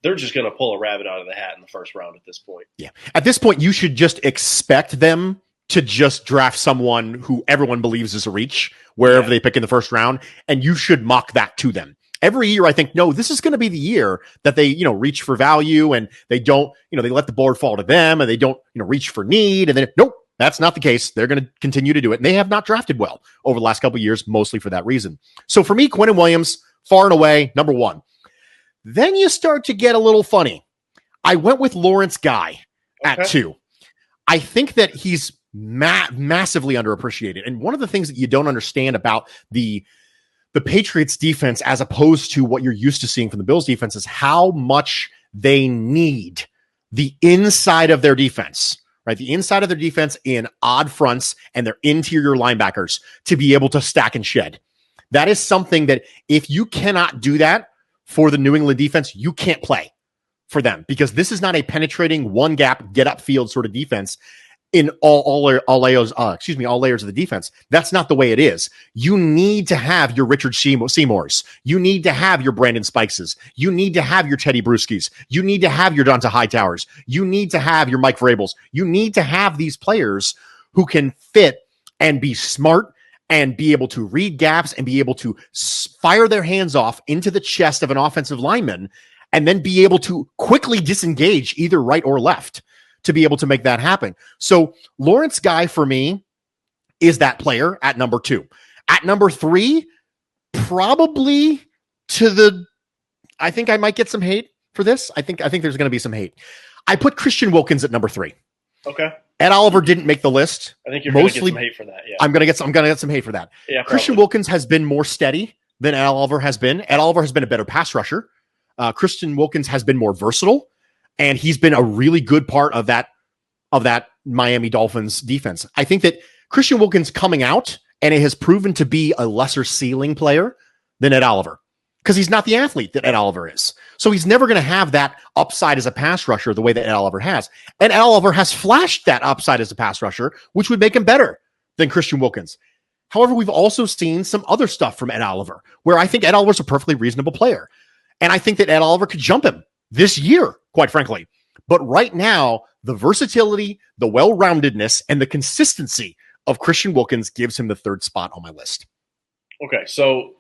[SPEAKER 1] they're just going to pull a rabbit out of the hat in the first round at this point.
[SPEAKER 2] Yeah. At this point, you should just expect them to just draft someone who everyone believes is a reach wherever they pick in the first round, and you should mock that to them. Every year, I think, no, this is going to be the year that they, reach for value, and they don't, they let the board fall to them, and they don't, reach for need, and then nope. That's not the case. They're going to continue to do it. And they have not drafted well over the last couple of years, mostly for that reason. So for me, Quinnen Williams, far and away, number one. Then you start to get a little funny. I went with Lawrence Guy at 2. I think that he's massively underappreciated. And one of the things that you don't understand about the Patriots defense, as opposed to what you're used to seeing from the Bills defense, is how much they need the inside of their defense, right? The inside of their defense in odd fronts and their interior linebackers to be able to stack and shed. That is something that if you cannot do that for the New England defense, you can't play for them, because this is not a penetrating one gap, get upfield sort of defense in all layers of the defense. That's not the way it is. You need to have your Richard Seymours. You need to have your Brandon Spikeses. You need to have your Teddy Bruschi's. You need to have your Donta Hightowers. You need to have your Mike Vrabels. You need to have these players who can fit and be smart and be able to read gaps and be able to fire their hands off into the chest of an offensive lineman and then be able to quickly disengage either right or left to be able to make that happen. So Lawrence Guy for me is that player at number 2. At number 3, probably I think I might get some hate for this. I think there's going to be some hate. I put Christian Wilkins at number 3.
[SPEAKER 1] Okay.
[SPEAKER 2] Ed Oliver didn't make the list.
[SPEAKER 1] I think you're going to get some hate for that. Yeah.
[SPEAKER 2] I'm going to get some hate for that. Yeah, Christian Wilkins has been more steady than Ed Oliver has been. Ed Oliver has been a better pass rusher. Christian Wilkins has been more versatile, and he's been a really good part of that Miami Dolphins defense. I think that Christian Wilkins coming out, and it has proven to be a lesser ceiling player than Ed Oliver, because he's not the athlete that Ed Oliver is. So he's never going to have that upside as a pass rusher the way that Ed Oliver has. And Ed Oliver has flashed that upside as a pass rusher, which would make him better than Christian Wilkins. However, we've also seen some other stuff from Ed Oliver, where I think Ed Oliver's a perfectly reasonable player. And I think that Ed Oliver could jump him this year, quite frankly. But right now, the versatility, the well-roundedness, and the consistency of Christian Wilkins gives him the 3rd spot on my list.
[SPEAKER 1] Okay, so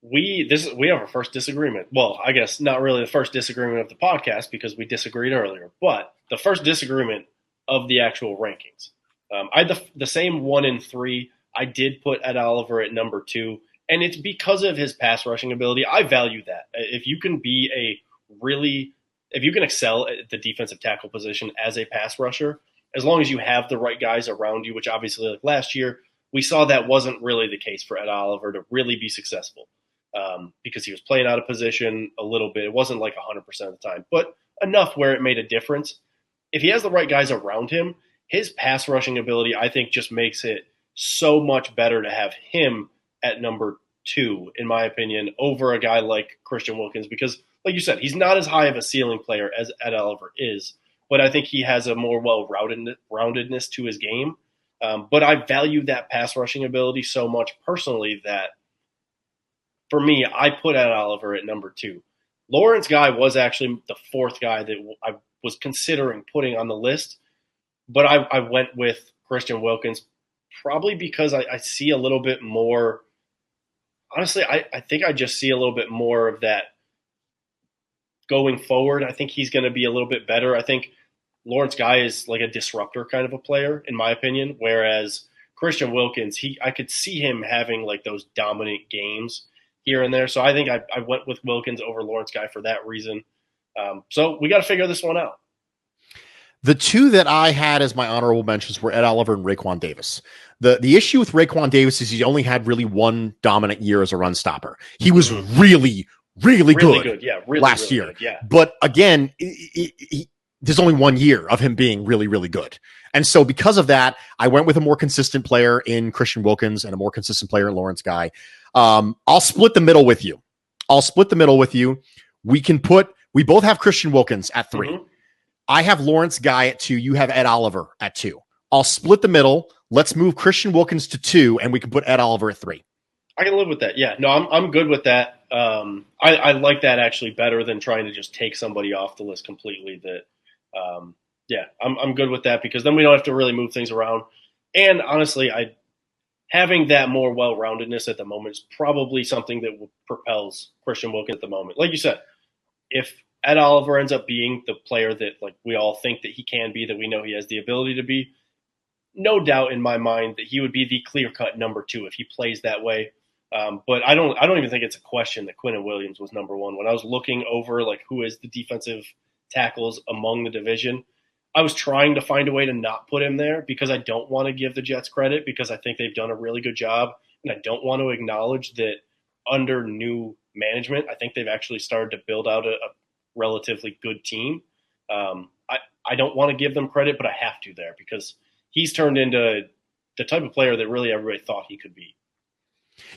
[SPEAKER 1] we have our first disagreement. Well, I guess not really the first disagreement of the podcast, because we disagreed earlier, but the first disagreement of the actual rankings. I had the same 1 and 3. I did put Ed Oliver at number 2. And it's because of his pass rushing ability. I value that. If you can excel at the defensive tackle position as a pass rusher, as long as you have the right guys around you, which obviously like last year, we saw that wasn't really the case for Ed Oliver to really be successful, because he was playing out of position a little bit. It wasn't like 100% of the time, but enough where it made a difference. If he has the right guys around him, his pass rushing ability, I think, just makes it so much better to have him at number 2, in my opinion, over a guy like Christian Wilkins, because, like you said, he's not as high of a ceiling player as Ed Oliver is, but I think he has a more well-roundedness to his game. But I value that pass rushing ability so much personally that, for me, I put Ed Oliver at number 2. Lawrence Guy was actually the 4th guy that I was considering putting on the list, but I went with Christian Wilkins probably because I see a little bit more. Honestly, I think I just see a little bit more of that going forward. I think he's going to be a little bit better. I think Lawrence Guy is like a disruptor kind of a player, in my opinion, whereas Christian Wilkins, I could see him having like those dominant games here and there. So I think I went with Wilkins over Lawrence Guy for that reason. So we got to figure this one out.
[SPEAKER 2] The 2 that I had as my honorable mentions were Ed Oliver and Raekwon Davis. The issue with Raekwon Davis is he only had really one dominant year as a run stopper. He was really good.
[SPEAKER 1] Yeah,
[SPEAKER 2] last year.
[SPEAKER 1] Good, yeah.
[SPEAKER 2] But again, there's only 1 year of him being really good. And so because of that, I went with a more consistent player in Christian Wilkins and a more consistent player in Lawrence Guy. I'll split the middle with you. We both have Christian Wilkins at 3. Mm-hmm. I have Lawrence Guy at 2. You have Ed Oliver at 2. I'll split the middle. Let's move Christian Wilkins to 2, and we can put Ed Oliver at 3.
[SPEAKER 1] I can live with that. Yeah, no, I'm good with that. I like that actually better than trying to just take somebody off the list completely. I'm good with that, because then we don't have to really move things around. And honestly, having that more well-roundedness at the moment is probably something that propels Christian Wilkins at the moment. Like you said, if Ed Oliver ends up being the player that like we all think that he can be, that we know he has the ability to be, no doubt in my mind that he would be the clear-cut number 2 if he plays that way. But I don't even think it's a question that Quinnen Williams was number one. When I was looking over like who is the defensive tackles among the division, I was trying to find a way to not put him there because I don't want to give the Jets credit because I think they've done a really good job, and I don't want to acknowledge that under new management, I think they've actually started to build out a relatively good team. I don't want to give them credit, but I have to there because he's turned into the type of player that really everybody thought he could be.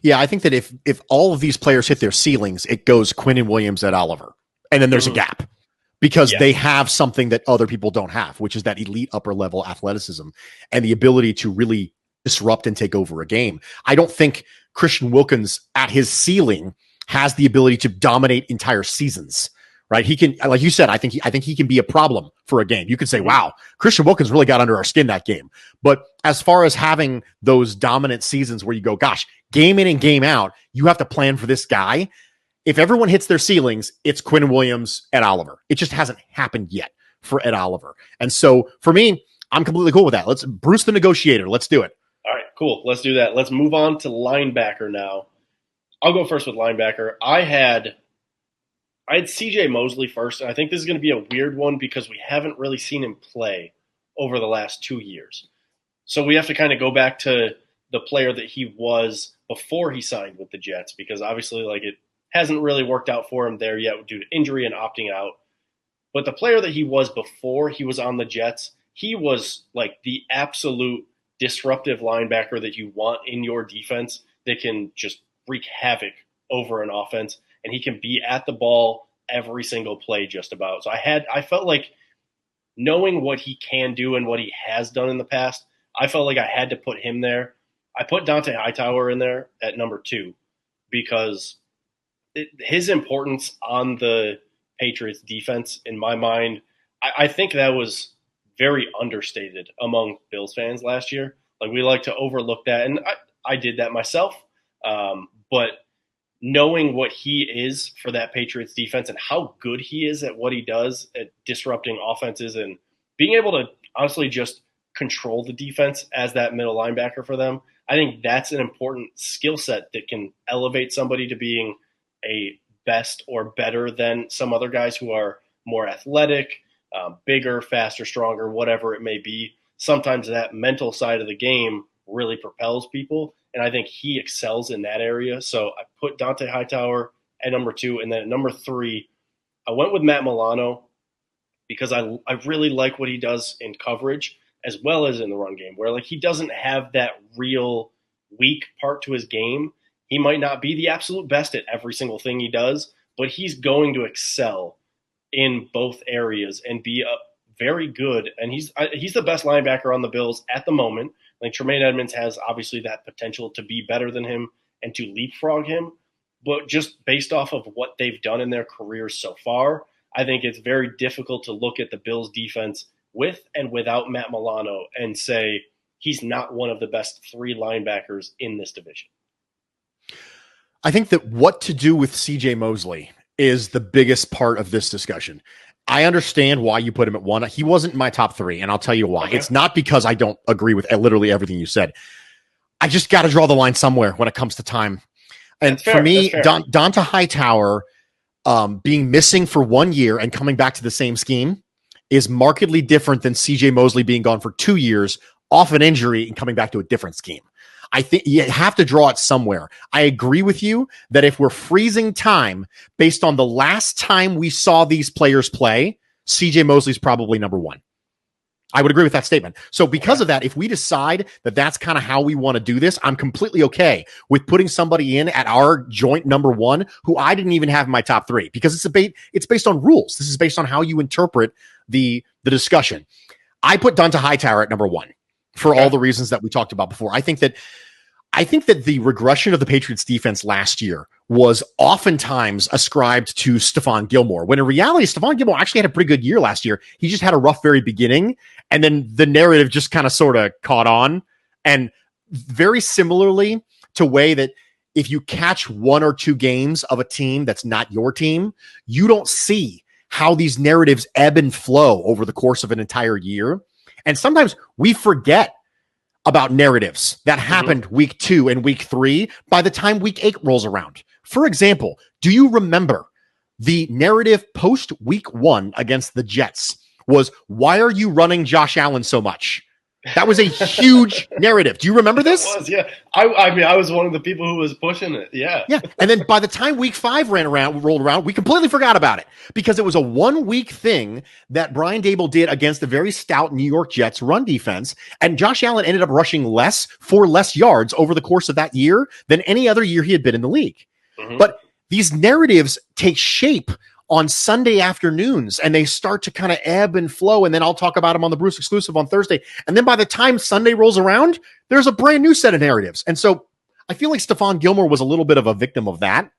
[SPEAKER 2] Yeah, I think that if all of these players hit their ceilings, it goes Quinnen Williams at Oliver. And then there's a gap because they have something that other people don't have, which is that elite upper level athleticism and the ability to really disrupt and take over a game. I don't think Christian Wilkins at his ceiling has the ability to dominate entire seasons. Right. He can, like you said, I think he can be a problem for a game. You could say, wow, Christian Wilkins really got under our skin that game. But as far as having those dominant seasons where you go, gosh, game in and game out, you have to plan for this guy. If everyone hits their ceilings, it's Quinnen Williams, Ed Oliver. It just hasn't happened yet for Ed Oliver. And so for me, I'm completely cool with that. Let's Bruce the negotiator. Let's do it.
[SPEAKER 1] All right, cool. Let's do that. Let's move on to linebacker now. I'll go first with linebacker. I had CJ Mosley first, and I think this is going to be a weird one because we haven't really seen him play over the last 2 years. So we have to kind of go back to the player that he was before he signed with the Jets because obviously like it hasn't really worked out for him there yet due to injury and opting out. But the player that he was before he was on the Jets, he was like the absolute disruptive linebacker that you want in your defense that can just wreak havoc over an offense. And he can be at the ball every single play just about. So I felt like knowing what he can do and what he has done in the past, I felt like I had to put him there. I put Dante Hightower in there at number 2 because his importance on the Patriots defense, in my mind, I think that was very understated among Bills fans last year. Like we like to overlook that, and I did that myself. But knowing what he is for that Patriots defense and how good he is at what he does at disrupting offenses and being able to honestly just control the defense as that middle linebacker for them, I think that's an important skill set that can elevate somebody to being a best or better than some other guys who are more athletic, bigger, faster, stronger, whatever it may be. Sometimes that mental side of the game really propels people, and I think he excels in that area. So I put Dante Hightower at number 2, and then at number 3, I went with Matt Milano because I really like what he does in coverage as well as in the run game, where like he doesn't have that real weak part to his game. He might not be the absolute best at every single thing he does, but he's going to excel in both areas and be very good. And he's the best linebacker on the Bills at the moment. Like Tremaine Edmonds has obviously that potential to be better than him and to leapfrog him. But just based off of what they've done in their careers so far, I think it's very difficult to look at the Bills defense with and without Matt Milano and say he's not one of the best 3 linebackers in this division.
[SPEAKER 2] I think that what to do with CJ Mosley is the biggest part of this discussion. I understand why you put him at 1. He wasn't in my top 3, and I'll tell you why. Okay. It's not because I don't agree with literally everything you said. I just got to draw the line somewhere when it comes to time. And for me, Dante Hightower being missing for 1 year and coming back to the same scheme is markedly different than CJ Mosley being gone for 2 years off an injury and coming back to a different scheme. I think you have to draw it somewhere. I agree with you that if we're freezing time based on the last time we saw these players play, CJ Mosley's probably number 1. I would agree with that statement. So because of that, if we decide that that's kind of how we want to do this, I'm completely okay with putting somebody in at our joint number 1 who I didn't even have in my top 3 because it's based on rules. This is based on how you interpret the discussion. I put Dante Hightower at number 1 for all the reasons that we talked about before. I think that the regression of the Patriots defense last year was oftentimes ascribed to Stephon Gilmore, when in reality, Stephon Gilmore actually had a pretty good year last year. He just had a rough very beginning, and then the narrative just kind of sort of caught on. And very similarly to way that if you catch 1 or 2 games of a team that's not your team, you don't see how these narratives ebb and flow over the course of an entire year. And sometimes we forget about narratives that happened week 2 and week 3 by the time week 8 rolls around. For example, do you remember the narrative post week 1 against the Jets was, why are you running Josh Allen so much? That was a huge narrative. Do you remember this?
[SPEAKER 1] It was, yeah. I mean, I was one of the people who was pushing it. Yeah.
[SPEAKER 2] Yeah. And then by the time week 5 rolled around, we completely forgot about it because it was a 1 week thing that Brian Daboll did against a very stout New York Jets run defense. And Josh Allen ended up rushing less for less yards over the course of that year than any other year he had been in the league. But these narratives take shape on Sunday afternoons and they start to kind of ebb and flow. And then I'll talk about them on the Bruce exclusive on Thursday. And then by the time Sunday rolls around, there's a brand new set of narratives. And so I feel like Stephon Gilmore was a little bit of a victim of that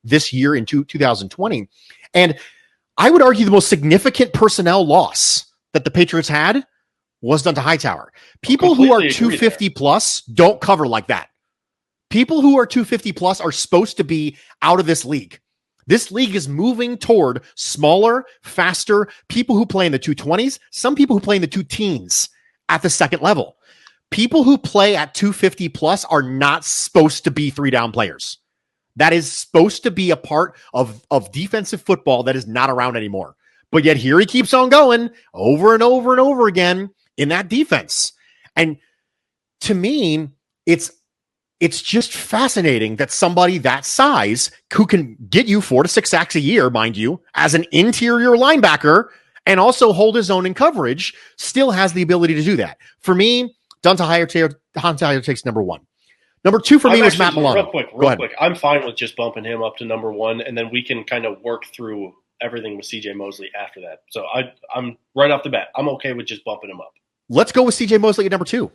[SPEAKER 2] this year in 2020. And I would argue the most significant personnel loss that the Patriots had was done to Hightower. People who are 250 plus don't cover like that. People who are 250 plus are supposed to be out of this league. This league is moving toward smaller, faster people who play in the 220s, some people who play in the 2 teens at the second level. People who play at 250 plus are not supposed to be 3-down players. That is supposed to be a part of defensive football that is not around anymore. But yet here he keeps on going over and over and over again in that defense. And to me, it's just fascinating that somebody that size who can get you 4 to 6 sacks a year, mind you, as an interior linebacker and also hold his own in coverage still has the ability to do that. For me, Dante Hightower takes number 1. Number 2 for me was Matt Milano.
[SPEAKER 1] Real quick. I'm fine with just bumping him up to number 1, and then we can kind of work through everything with CJ Mosley after that. So I'm right off the bat, I'm okay with just bumping him up.
[SPEAKER 2] Let's go with CJ Mosley at number 2.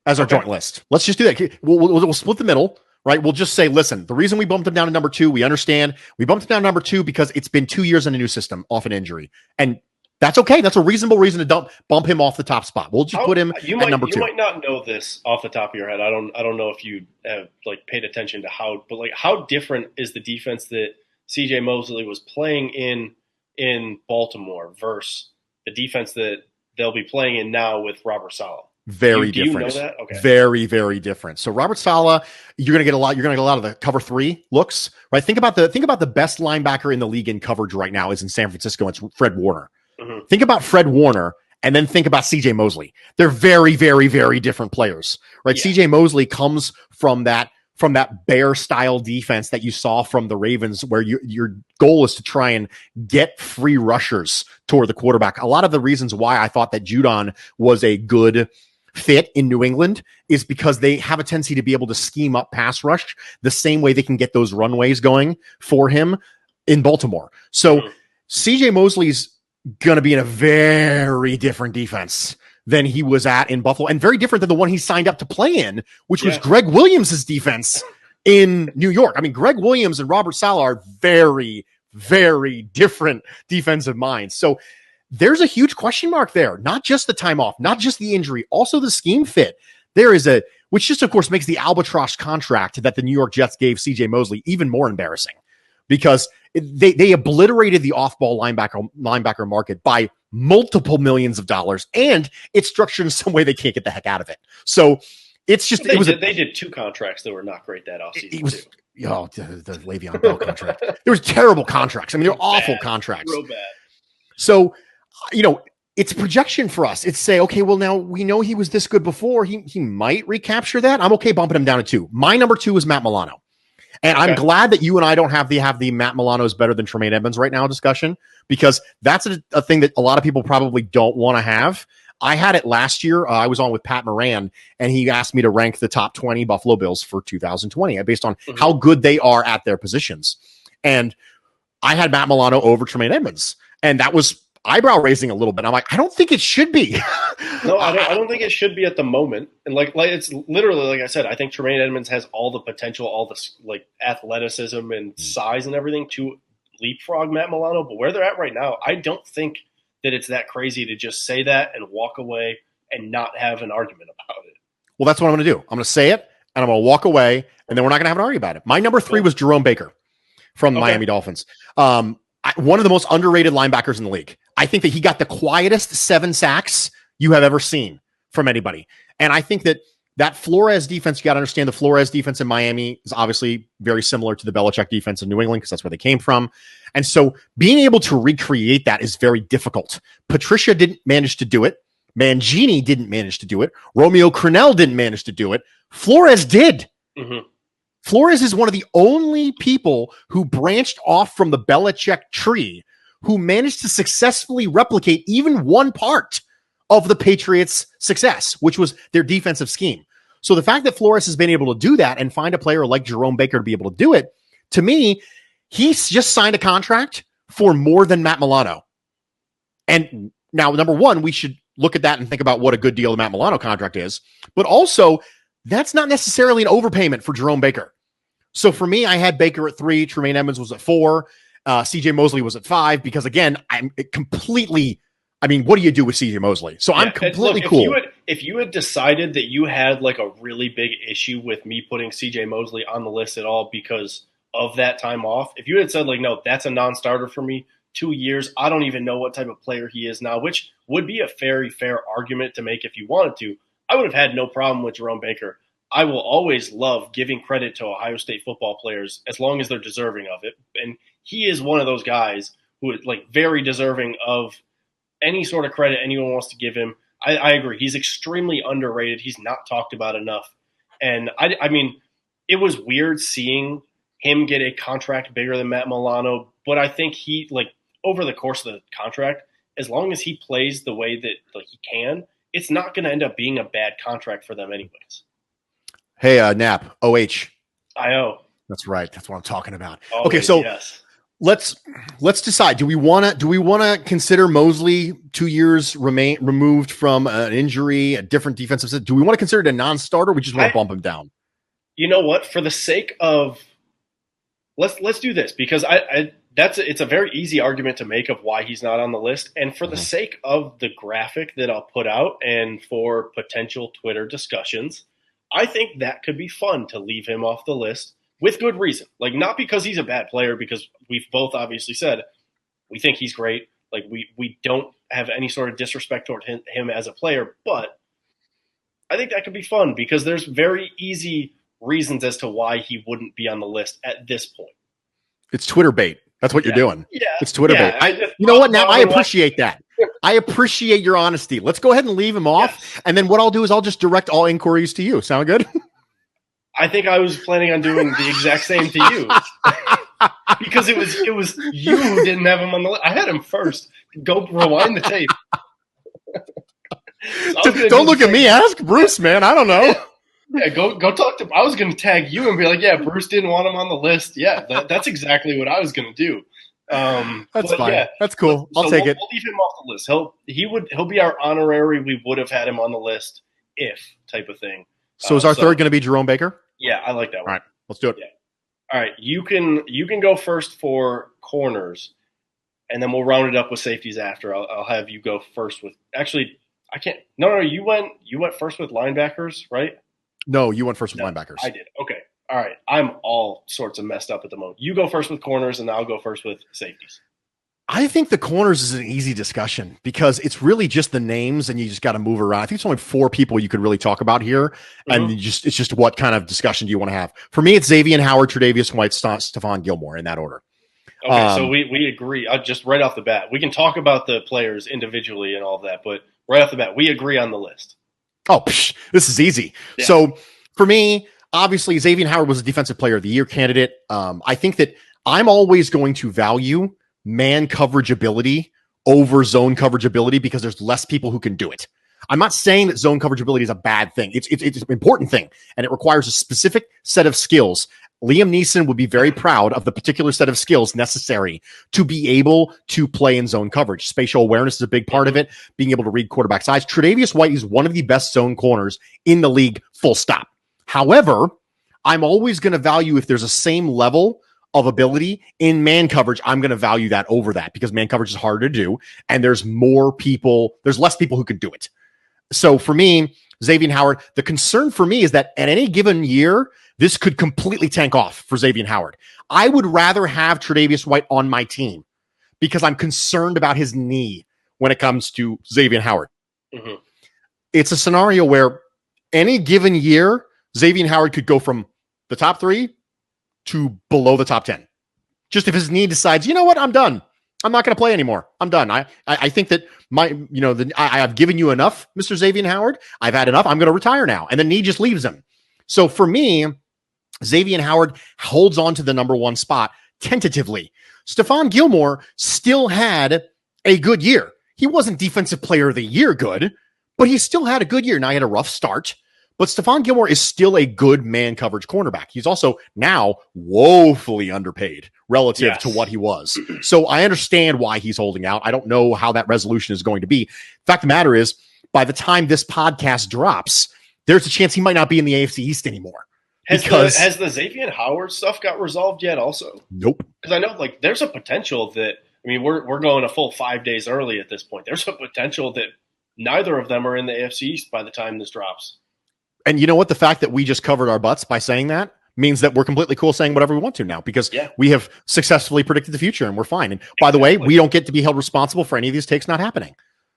[SPEAKER 2] As our joint list. Let's just do that. We'll split the middle, right? We'll just say, listen, the reason we bumped him down to number 2, we understand. We bumped him down to number 2 because it's been 2 years in a new system off an injury. And that's okay. That's a reasonable reason to bump him off the top spot. We'll just put him at number 2.
[SPEAKER 1] You might not know this off the top of your head. I don't know if you have paid attention to how different is the defense that CJ Mosley was playing in Baltimore versus the defense that they'll be playing in now with Robert Saleh.
[SPEAKER 2] Very different.
[SPEAKER 1] Do you know that? Okay.
[SPEAKER 2] Very, very different. So Robert Saleh, you're going to get a lot of the cover 3 looks, right? Think about the best linebacker in the league in coverage right now is in San Francisco. It's Fred Warner. Think about Fred Warner and then think about CJ Mosley. They're very, very, very different players, right? Yeah. CJ Mosley comes from that bear style defense that you saw from the Ravens, where your goal is to try and get free rushers toward the quarterback. A lot of the reasons why I thought that Judon was a good fit in New England is because they have a tendency to be able to scheme up pass rush the same way they can get those runways going for him in Baltimore. So CJ Mosley's going to be in a very different defense than he was at in Buffalo, and very different than the one he signed up to play in, which was Greg Williams' defense in New York. I mean, Greg Williams and Robert Saleh are very, very different defensive minds. So there's a huge question mark there. Not just the time off, not just the injury, also the scheme fit. There is which just, of course, makes the albatross contract that the New York Jets gave CJ Mosley even more embarrassing, because they obliterated the off-ball linebacker market by multiple millions of dollars, and it's structured in some way they can't get the heck out of it. So it's just
[SPEAKER 1] they did 2 contracts that were not great that offseason.
[SPEAKER 2] It was the Le'Veon Bell contract. There was terrible contracts. I mean, they're awful contracts.
[SPEAKER 1] Real bad.
[SPEAKER 2] So, it's projection for us. It's say, okay, well, now we know he was this good before. He might recapture that. I'm okay bumping him down to 2. My number 2 is Matt Milano. And I'm glad that you and I don't have the Matt Milano is better than Tremaine Edmonds right now discussion, because that's a thing that a lot of people probably don't want to have. I had it last year. I was on with Pat Moran, and he asked me to rank the top 20 Buffalo Bills for 2020 based on how good they are at their positions. And I had Matt Milano over Tremaine Edmonds, and that was eyebrow raising a little bit. I'm like, I don't think it should be.
[SPEAKER 1] No, I don't think it should be at the moment. And like it's literally, like I said, I think Tremaine Edmonds has all the potential, all the athleticism and size and everything to leapfrog Matt Milano. But where they're at right now, I don't think that it's that crazy to just say that and walk away and not have an argument about it.
[SPEAKER 2] Well, that's what I'm going to do. I'm going to say it, and I'm going to walk away, and then we're not going to have an argument about it. My number 3 was Jerome Baker from the Miami Dolphins. One of the most underrated linebackers in the league. I think that he got the quietest 7 sacks you have ever seen from anybody. And I think that that Flores defense, you got to understand the Flores defense in Miami is obviously very similar to the Belichick defense in New England because that's where they came from. And so being able to recreate that is very difficult. Patricia didn't manage to do it. Mangini didn't manage to do it. Romeo Crennel didn't manage to do it. Flores did. Mm-hmm. Flores is one of the only people who branched off from the Belichick tree who managed to successfully replicate even one part of the Patriots' success, which was their defensive scheme. So the fact that Flores has been able to do that and find a player like Jerome Baker to be able to do it, to me, he's just signed a contract for more than Matt Milano. And now, number one, we should look at that and think about what a good deal the Matt Milano contract is. But also, that's not necessarily an overpayment for Jerome Baker. So for me, I had Baker at 3, Tremaine Edmonds was at 4, CJ Mosley was at 5, because again, what do you do with CJ Mosley? So yeah, I'm completely cool.
[SPEAKER 1] If you had decided that you had like a really big issue with me putting CJ Mosley on the list at all because of that time off, if you had said like, no, that's a non-starter for me, 2 years, I don't even know what type of player he is now, which would be a very fair argument to make if you wanted to, I would have had no problem with Jerome Baker. I will always love giving credit to Ohio State football players as long as they're deserving of it. And he is one of those guys who is like very deserving of any sort of credit anyone wants to give him. I agree. He's extremely underrated. He's not talked about enough. And I mean, it was weird seeing him get a contract bigger than Matt Milano, but I think he, like, over the course of the contract, as long as he plays the way that like he can, it's not going to end up being a bad contract for them anyways.
[SPEAKER 2] Hey, Nap, OH.
[SPEAKER 1] IO.
[SPEAKER 2] That's right. That's what I'm talking about.
[SPEAKER 1] Always,
[SPEAKER 2] okay, so
[SPEAKER 1] yes.
[SPEAKER 2] Let's decide. Do we want to consider Mosley 2 years removed from an injury, a different defensive system? Do we want to consider it a non-starter? Or we just want to bump him down.
[SPEAKER 1] You know what? For the sake of let's do this, because it's a very easy argument to make of why he's not on the list, and for the sake of the graphic that I'll put out and for potential Twitter discussions, I think that could be fun to leave him off the list. With good reason. Like, not because he's a bad player, because we've both obviously said we think he's great. Like, we don't have any sort of disrespect toward him as a player, but I think that could be fun because there's very easy reasons as to why he wouldn't be on the list at this point.
[SPEAKER 2] It's Twitter bait. That's what you're doing.
[SPEAKER 1] Yeah.
[SPEAKER 2] It's Twitter bait. You know what? Now I appreciate that. I appreciate your honesty. Let's go ahead and leave him off. And then what I'll do is I'll just direct all inquiries to you. Sound good?
[SPEAKER 1] I think I was planning on doing the exact same to you because it was you who didn't have him on the list. I had him first. Go rewind the tape.
[SPEAKER 2] Don't look at me. Ask Bruce, man. I don't know.
[SPEAKER 1] Yeah, go talk to him. I was going to tag you and be like, yeah, Bruce didn't want him on the list. Yeah, that's exactly what I was going to do.
[SPEAKER 2] That's fine. Yeah. That's cool. I'll take it.
[SPEAKER 1] We'll leave him off the list. He'll be our honorary. We would have had him on the list if type of thing.
[SPEAKER 2] So is our third going to be Jerome Baker?
[SPEAKER 1] Yeah, I like that one.
[SPEAKER 2] All right, let's do it.
[SPEAKER 1] Yeah. All right, you can go first for corners, and then we'll round it up with safeties after. I'll have you go first with. Actually, I can't. No, you went first with linebackers, right?
[SPEAKER 2] No, you went first with linebackers.
[SPEAKER 1] I did. Okay. All right. I'm all sorts of messed up at the moment. You go first with corners, and I'll go first with safeties.
[SPEAKER 2] I think the corners is an easy discussion because it's really just the names and you just got to move around. I think it's only 4 people you could really talk about here. And it's just what kind of discussion do you want to have? For me, it's Xavier Howard, Tre'Davious White, Stephon Gilmore in that order.
[SPEAKER 1] Okay, so we agree. Just right off the bat, we can talk about the players individually and all of that, but right off the bat, we agree on the list.
[SPEAKER 2] Oh, this is easy. Yeah. So for me, obviously, Xavier Howard was a Defensive Player of the Year candidate. I think that I'm always going to value man coverage ability over zone coverage ability because there's less people who can do it. I'm not saying that zone coverage ability is a bad thing. It's an important thing, and it requires a specific set of skills. Liam Neeson would be very proud of the particular set of skills necessary to be able to play in zone coverage. Spatial awareness is a big part of it, being able to read quarterback eyes. Tre'Davious White is one of the best zone corners in the league, full stop. However, I'm always going to value if there's a same level of ability in man coverage, I'm going to value that over that because man coverage is harder to do. And there's less people who can do it. So for me, Xavier Howard, the concern for me is that at any given year, this could completely tank off for Xavier Howard. I would rather have Tre'Davious White on my team because I'm concerned about his knee when it comes to Xavier Howard. Mm-hmm. It's a scenario where any given year, Xavier Howard could go from the top 3 to below the top 10. Just if his knee decides, you know what, I'm done. I'm not going to play anymore. I'm done. I think that I have given you enough, Mr. Xavier Howard. I've had enough. I'm going to retire now. And the knee just leaves him. So for me, Xavier Howard holds on to the number 1 spot tentatively. Stephon Gilmore still had a good year. He wasn't Defensive Player of the Year good, but he still had a good year. Now he had a rough start, but Stephon Gilmore is still a good man coverage cornerback. He's also now woefully underpaid relative to what he was. So I understand why he's holding out. I don't know how that resolution is going to be. Fact of the matter is, by the time this podcast drops, there's a chance he might not be in the AFC East anymore.
[SPEAKER 1] Has the Xavier Howard stuff got resolved yet also?
[SPEAKER 2] Nope.
[SPEAKER 1] Because I know there's a potential that, we're going a full 5 days early at this point. There's a potential that neither of them are in the AFC East by the time this drops.
[SPEAKER 2] And you know what? The fact that we just covered our butts by saying that means that we're completely cool saying whatever we want to now, because we have successfully predicted the future and we're fine. And by the way, we don't get to be held responsible for any of these takes not happening.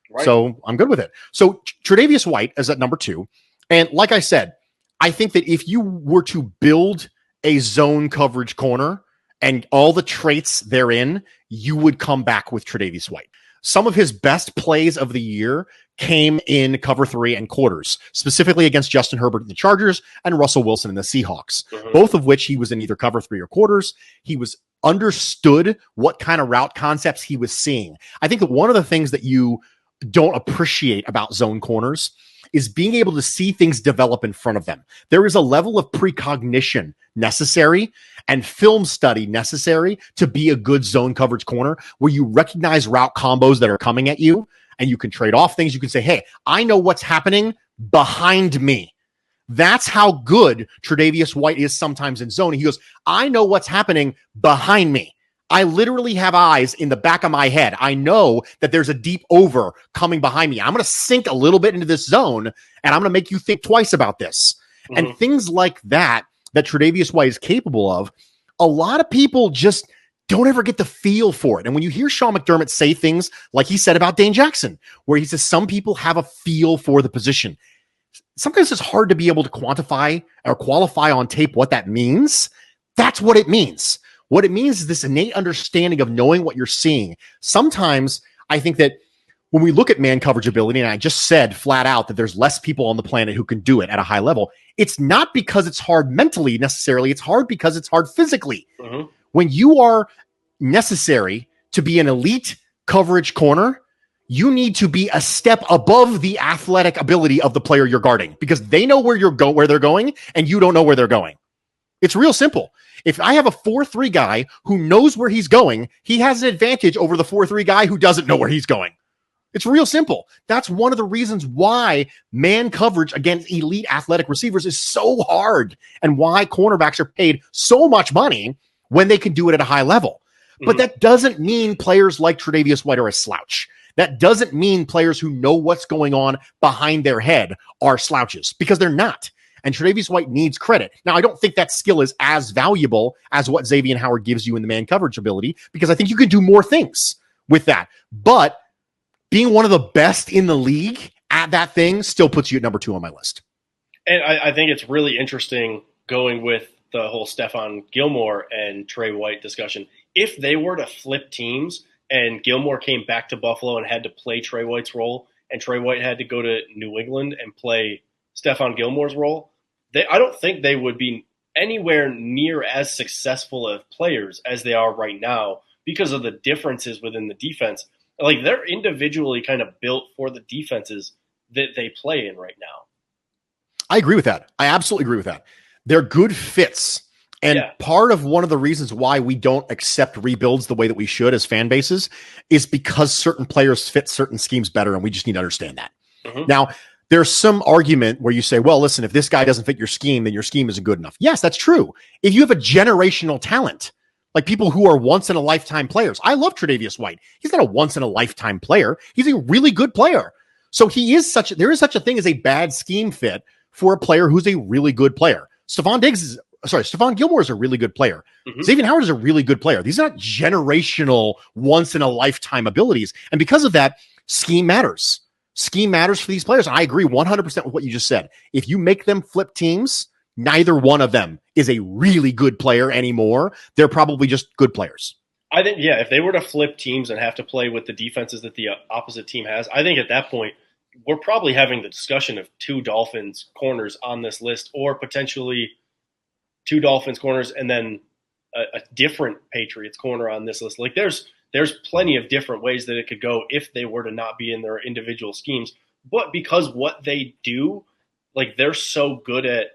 [SPEAKER 2] Right. So I'm good with it. So Tre'Davious White is at number 2. And like I said, I think that if you were to build a zone coverage corner and all the traits therein, you would come back with Tre'Davious White. Some of his best plays of the year came in cover 3 and quarters, specifically against Justin Herbert in the Chargers and Russell Wilson in the Seahawks, both of which he was in either cover 3 or quarters. He was understood what kind of route concepts he was seeing. I think that one of the things that you don't appreciate about zone corners is being able to see things develop in front of them. There is a level of precognition necessary and film study necessary to be a good zone coverage corner, where you recognize route combos that are coming at you and you can trade off things. You can say, hey, I know what's happening behind me. That's how good Tre'Davious White is sometimes in zone. He goes, I know what's happening behind me. I literally have eyes in the back of my head. I know that there's a deep over coming behind me. I'm going to sink a little bit into this zone, and I'm going to make you think twice about this. And things like that Tre'Davious White is capable of, a lot of people just don't ever get the feel for it. And when you hear Sean McDermott say things like he said about Dane Jackson, where he says some people have a feel for the position, sometimes it's hard to be able to quantify or qualify on tape what that means. That's what it means. What it means is this innate understanding of knowing what you're seeing. Sometimes I think that when we look at man coverage ability, and I just said flat out that there's less people on the planet who can do it at a high level, it's not because it's hard mentally necessarily. It's hard because it's hard physically. When you are necessary to be an elite coverage corner, you need to be a step above the athletic ability of the player you're guarding, because they know where where they're going, and you don't know where they're going. It's real simple. If I have a 4-3 guy who knows where he's going, he has an advantage over the 4-3 guy who doesn't know where he's going. It's real simple. That's one of the reasons why man coverage against elite athletic receivers is so hard, and why cornerbacks are paid so much money when they can do it at a high level. But that doesn't mean players like Tre'Davious White are a slouch. That doesn't mean players who know what's going on behind their head are slouches, because they're not. And Tre'Davious White needs credit. Now, I don't think that skill is as valuable as what Xavier Howard gives you in the man coverage ability, because I think you can do more things with that. But being one of the best in the league at that thing still puts you at number 2 on my list.
[SPEAKER 1] And I think it's really interesting going with the whole Stephon Gilmore and Trey White discussion. If they were to flip teams and Gilmore came back to Buffalo and had to play Trey White's role, and Trey White had to go to New England and play Stephon Gilmore's role, I don't think they would be anywhere near as successful of players as they are right now, because of the differences within the defense. Like, they're individually kind of built for the defenses that they play in right now.
[SPEAKER 2] I agree with that. I absolutely agree with that. They're good fits. And part of one of the reasons why we don't accept rebuilds the way that we should as fan bases is because certain players fit certain schemes better, and we just need to understand that. Now, there's some argument where you say, well, listen, if this guy doesn't fit your scheme, then your scheme isn't good enough. Yes, that's true. If you have a generational talent, like people who are once-in-a-lifetime players. I love Tre'Davious White. He's not a once-in-a-lifetime player. He's a really good player. So there is such a thing as a bad scheme fit for a player who's a really good player. Stephon Gilmore is a really good player. Xavier Howard is a really good player. These are not generational, once-in-a-lifetime abilities. And because of that, scheme matters. Scheme matters for these players. I agree 100% with what you just said. If you make them flip teams, neither one of them is a really good player anymore. They're probably just good players.
[SPEAKER 1] I think, if they were to flip teams and have to play with the defenses that the opposite team has, I think at that point, we're probably having the discussion of 2 Dolphins corners on this list, or potentially 2 Dolphins corners and then a different Patriots corner on this list. Like there's plenty of different ways that it could go if they were to not be in their individual schemes. But because what they do, like they're so good at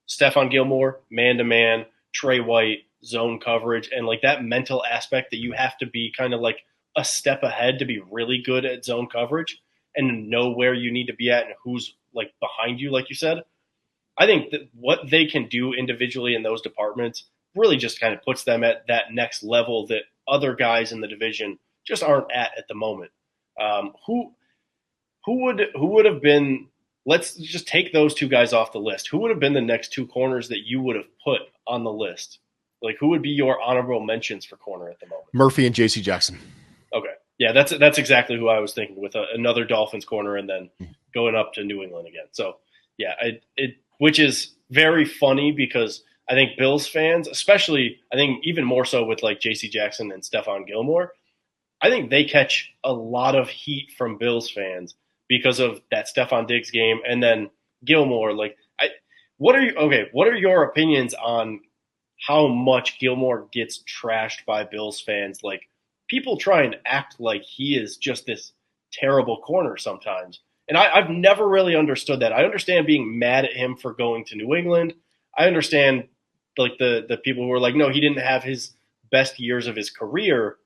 [SPEAKER 1] Stephon Gilmore, man-to-man, Trey White, zone coverage, and like that mental aspect that you have to be kind of like a step ahead to be really good at zone coverage and know where you need to be at and who's like behind you, like you said. I think that what they can do individually in those departments really just kind of puts them at that next level that other guys in the division just aren't at the moment. Who would have been? Let's just take those 2 guys off the list. Who would have been the next 2 corners that you would have put on the list? Like, who would be your honorable mentions for corner at the moment?
[SPEAKER 2] Murphy and J.C. Jackson.
[SPEAKER 1] Okay, yeah, that's exactly who I was thinking with another Dolphins corner and then going up to New England again. So yeah, which is very funny because I think Bills fans, especially, I think even more so with like J.C. Jackson and Stephon Gilmore, I think they catch a lot of heat from Bills fans because of that Stephon Diggs game and then Gilmore. Like, what are your opinions on how much Gilmore gets trashed by Bills fans? Like, people try and act like he is just this terrible corner sometimes. And I've never really understood that. I understand being mad at him for going to New England. I understand like the people who are like, no, he didn't have his best years of his career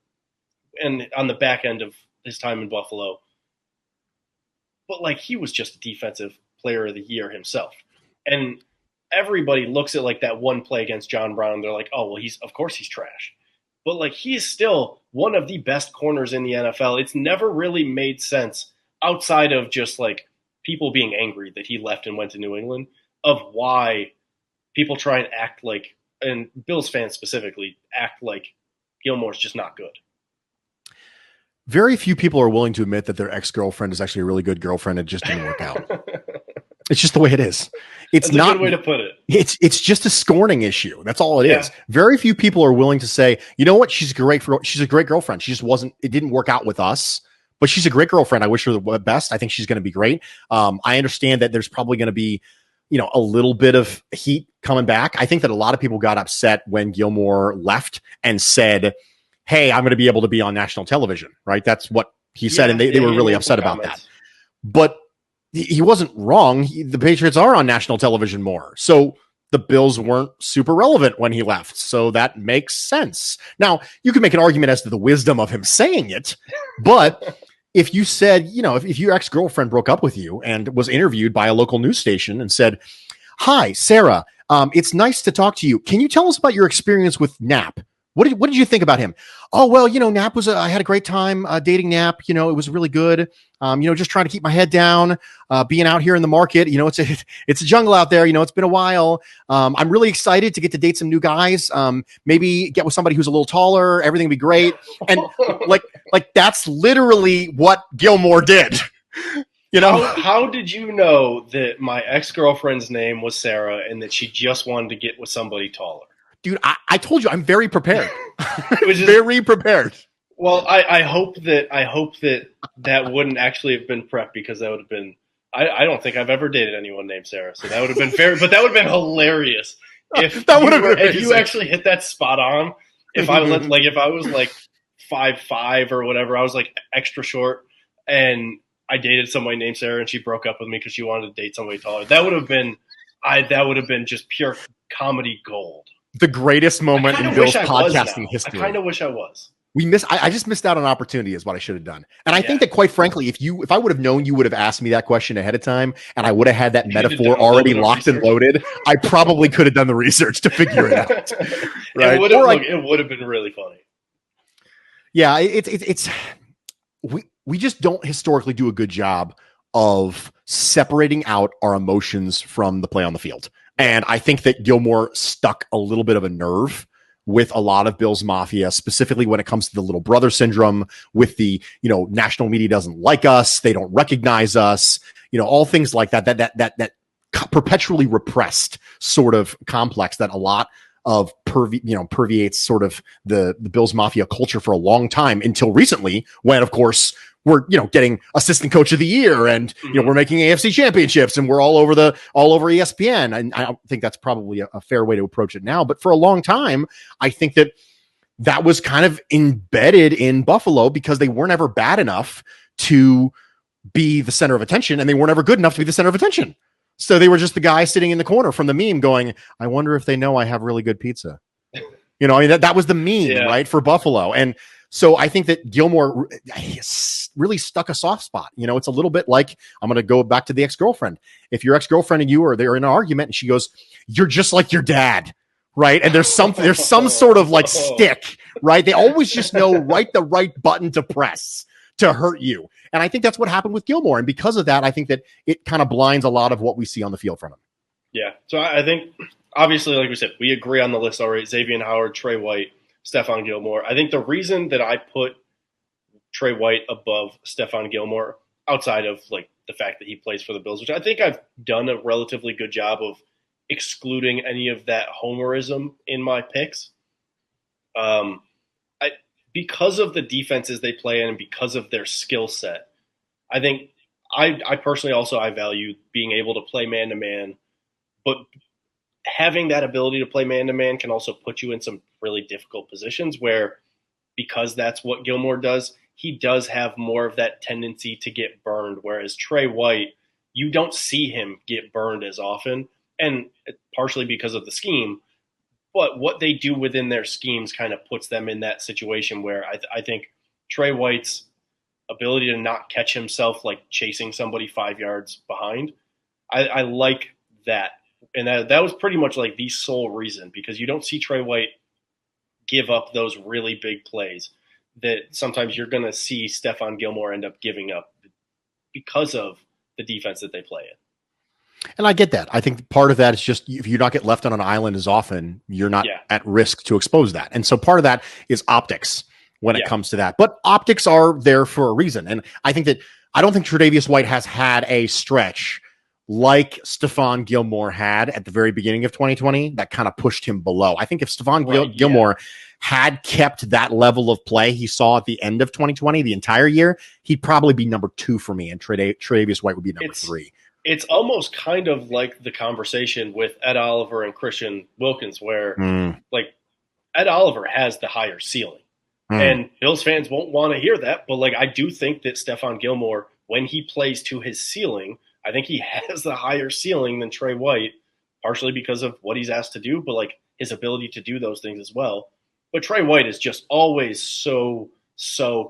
[SPEAKER 1] and on the back end of his time in Buffalo. But like, he was just a defensive player of the year himself. And everybody looks at like that one play against John Brown and they're like, oh, well, of course he's trash. But like, he's still one of the best corners in the NFL. It's never really made sense outside of just like people being angry that he left and went to New England of why people try and act like, and Bills fans specifically, act like Gilmore's just not good.
[SPEAKER 2] Very few people are willing to admit that their ex-girlfriend is actually a really good girlfriend. It just didn't work out. It's just the way it is. It's
[SPEAKER 1] That's
[SPEAKER 2] not
[SPEAKER 1] a good way to put it.
[SPEAKER 2] It's just a scorning issue. That's all it is. Very few people are willing to say, you know what? She's a great girlfriend. She just it didn't work out with us, but she's a great girlfriend. I wish her the best. I think she's going to be great. I understand that there's probably going to be, a little bit of heat coming back. I think that a lot of people got upset when Gilmore left and said, hey, I'm going to be able to be on national television, right? That's what he said. And they were really upset about that. But he wasn't wrong. The Patriots are on national television more. So the Bills weren't super relevant when he left. So that makes sense. Now, you can make an argument as to the wisdom of him saying it. But if you said, if your ex-girlfriend broke up with you and was interviewed by a local news station and said, hi, Sarah, it's nice to talk to you. Can you tell us about your experience with Knapp? What did you think about him? Oh, well, Knapp I had a great time dating Knapp. It was really good. Just trying to keep my head down, being out here in the market. It's a jungle out there. It's been a while. I'm really excited to get to date some new guys. Maybe get with somebody who's a little taller. Everything will be great. And like that's literally what Gilmore did.
[SPEAKER 1] How did you know that my ex-girlfriend's name was Sarah and that she just wanted to get with somebody taller?
[SPEAKER 2] Dude, I told you I'm very prepared. Very prepared.
[SPEAKER 1] Well, I hope that wouldn't actually have been prep because that would have been. I don't think I've ever dated anyone named Sarah, so that would have been but that would have been hilarious if you actually hit that spot on. If I was like 5'5" or whatever, I was like extra short, and I dated somebody named Sarah, and she broke up with me because she wanted to date somebody taller. That would have been just pure comedy gold.
[SPEAKER 2] The greatest moment in Bill's podcasting history.
[SPEAKER 1] I kind of wish I was.
[SPEAKER 2] I just missed out on an opportunity is what I should have done. And I think that quite frankly, if I would have known you would have asked me that question ahead of time and I would have had that metaphor already locked and loaded, I probably could have done the research to figure it out. Right?
[SPEAKER 1] It would have been really funny.
[SPEAKER 2] Yeah, we just don't historically do a good job of separating out our emotions from the play on the field. And I think that Gilmore stuck a little bit of a nerve with a lot of Bills Mafia, specifically when it comes to the little brother syndrome with the, national media doesn't like us. They don't recognize us, all things like that perpetually repressed sort of complex that a lot of permeates sort of the Bills Mafia culture for a long time until recently, when of course we're getting assistant coach of the year and we're making AFC championships and we're all over ESPN. And I don't think that's probably a fair way to approach it now, but for a long time I think that was kind of embedded in Buffalo because they weren't ever bad enough to be the center of attention and they weren't ever good enough to be the center of attention. So they were just the guy sitting in the corner from the meme going, I wonder if they know I have really good pizza. That was the meme, right, for Buffalo. And so I think that Gilmore really stuck a soft spot. It's a little bit like, I'm going to go back to the ex-girlfriend. If your ex-girlfriend and you are there in an argument and she goes, you're just like your dad, right? And there's some sort of like stick, right? They always just know the right button to press to hurt you. And I think that's what happened with Gilmore. And because of that, I think that it kind of blinds a lot of what we see on the field from him.
[SPEAKER 1] Yeah. So I think, obviously, like we said, we agree on the list already. Xavier Howard, Trey White, Stephon Gilmore. I think the reason that I put Trey White above Stephon Gilmore, outside of like the fact that he plays for the Bills, which I think I've done a relatively good job of excluding any of that homerism in my picks. Because of the defenses they play in and because of their skill set, I think I personally also I value being able to play man-to-man, but having that ability to play man-to-man can also put you in some really difficult positions where, because that's what Gilmore does, he does have more of that tendency to get burned, whereas Trey White, you don't see him get burned as often, and partially because of the scheme. But what they do within their schemes kind of puts them in that situation where I think Trey White's ability to not catch himself like chasing somebody 5 yards behind, I like that. And that was pretty much like the sole reason, because you don't see Trey White give up those really big plays that sometimes you're going to see Stephon Gilmore end up giving up because of the defense that they play in.
[SPEAKER 2] And I get that. I think part of that is just if you not get left on an island as often, you're not at risk to expose that. And so part of that is optics when it comes to that. But optics are there for a reason. And I think that I don't think Tre'Davious White has had a stretch like Stephon Gilmore had at the very beginning of 2020 that kind of pushed him below. I think if Stephon Gilmore had kept that level of play he saw at the end of 2020 the entire year, he'd probably be number 2 for me, and Tre'Davious White would be number 3.
[SPEAKER 1] It's almost kind of like the conversation with Ed Oliver and Christian Wilkins, where like Ed Oliver has the higher ceiling, and Bills fans won't want to hear that. But like, I do think that Stephon Gilmore, when he plays to his ceiling, I think he has the higher ceiling than Trey White, partially because of what he's asked to do, but like his ability to do those things as well. But Trey White is just always so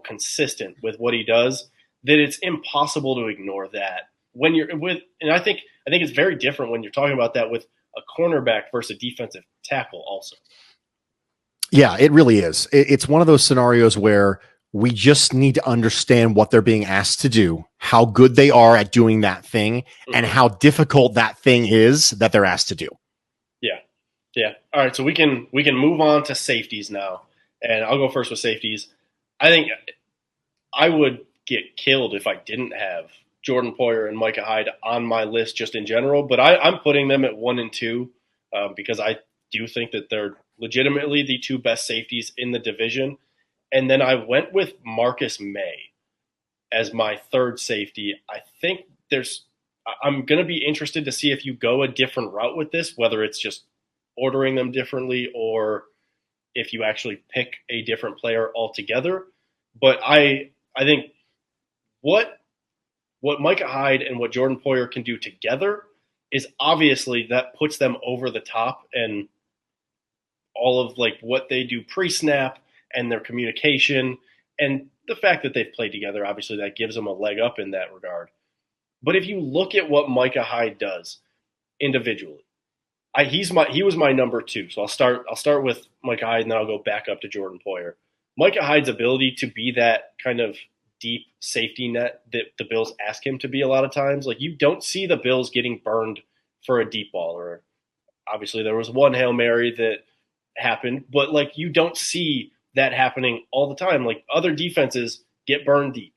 [SPEAKER 1] consistent with what he does that it's impossible to ignore that. When you're with, and I think it's very different when you're talking about that with a cornerback versus a defensive tackle also.
[SPEAKER 2] Yeah, it really is. It's one of those scenarios where we just need to understand what they're being asked to do, how good they are at doing that thing, and how difficult that thing is that they're asked to do.
[SPEAKER 1] Yeah. All right, so we can move on to safeties now, and I'll go first with safeties. I think I would get killed if I didn't have Jordan Poyer and Micah Hyde on my list just in general, but I'm putting them at 1 and 2 because I do think that they're legitimately the 2 best safeties in the division. And then I went with Marcus May as my 3rd safety. I think I'm going to be interested to see if you go a different route with this, whether it's just ordering them differently or if you actually pick a different player altogether. But I think what Micah Hyde and what Jordan Poyer can do together is obviously that puts them over the top, and all of like what they do pre-snap and their communication and the fact that they've played together, obviously that gives them a leg up in that regard. But if you look at what Micah Hyde does individually, he was my number 2. So I'll start with Micah Hyde and then I'll go back up to Jordan Poyer. Micah Hyde's ability to be that kind of deep safety net that the Bills ask him to be a lot of times. Like, you don't see the Bills getting burned for a deep ball. Or obviously there was one Hail Mary that happened, but like you don't see that happening all the time. Like other defenses get burned deep.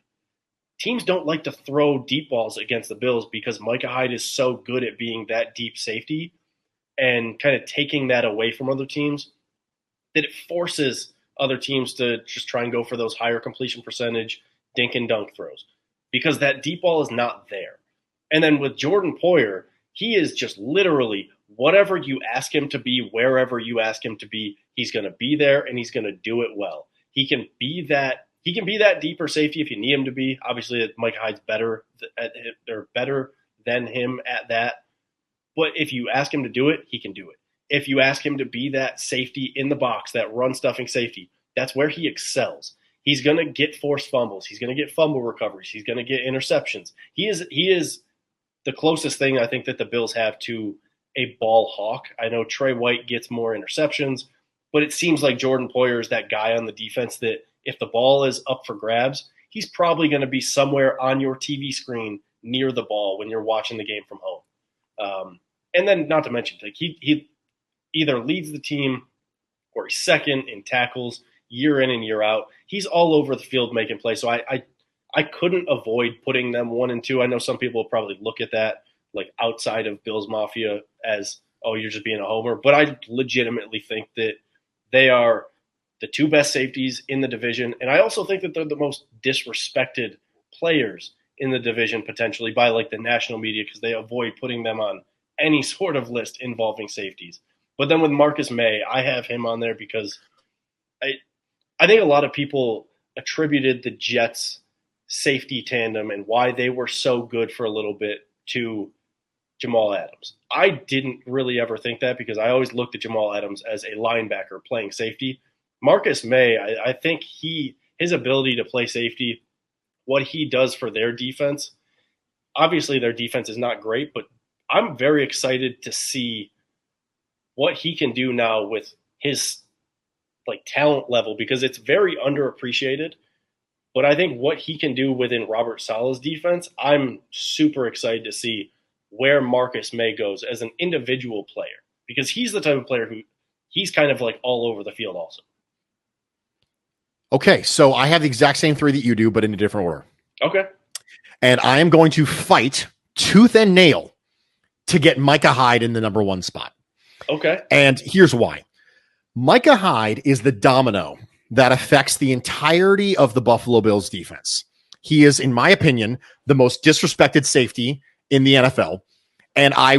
[SPEAKER 1] Teams don't like to throw deep balls against the Bills because Micah Hyde is so good at being that deep safety and kind of taking that away from other teams that it forces other teams to just try and go for those higher completion percentage dink and dunk throws because that deep ball is not there. And then with Jordan Poyer, he is just literally whatever you ask him to be, wherever you ask him to be, he's going to be there and he's going to do it well. He can be that deeper safety if you need him to be. Obviously, Micah Hyde's better than him at that. But if you ask him to do it, he can do it. If you ask him to be that safety in the box, that run stuffing safety, that's where he excels. He's going to get forced fumbles. He's going to get fumble recoveries. He's going to get interceptions. He is the closest thing I think that the Bills have to a ball hawk. I know Trey White gets more interceptions, but it seems like Jordan Poyer is that guy on the defense that if the ball is up for grabs, he's probably going to be somewhere on your TV screen near the ball when you're watching the game from home. And then not to mention, like he either leads the team or he's second in tackles year in and year out. He's all over the field making plays. So I couldn't avoid putting them 1 and 2. I know some people will probably look at that like outside of Bills Mafia as, oh, you're just being a homer. But I legitimately think that they are the 2 best safeties in the division. And I also think that they're the most disrespected players in the division potentially by like the national media because they avoid putting them on any sort of list involving safeties. But then with Marcus May, I have him on there because I think a lot of people attributed the Jets safety tandem and why they were so good for a little bit to Jamal Adams. I didn't really ever think that because I always looked at Jamal Adams as a linebacker playing safety. Marcus May, I think his ability to play safety, what he does for their defense, obviously their defense is not great, but I'm very excited to see what he can do now with his like talent level because it's very underappreciated. But I think what he can do within Robert Saleh's defense, I'm super excited to see where Marcus May goes as an individual player because he's the type of player who he's kind of like all over the field also.
[SPEAKER 2] Okay, so I have the exact same 3 that you do, but in a different order.
[SPEAKER 1] Okay.
[SPEAKER 2] And I am going to fight tooth and nail to get Micah Hyde in the number 1 spot.
[SPEAKER 1] Okay.
[SPEAKER 2] And here's why. Micah Hyde is the domino that affects the entirety of the Buffalo Bills defense. He is, in my opinion, the most disrespected safety in the NFL. And I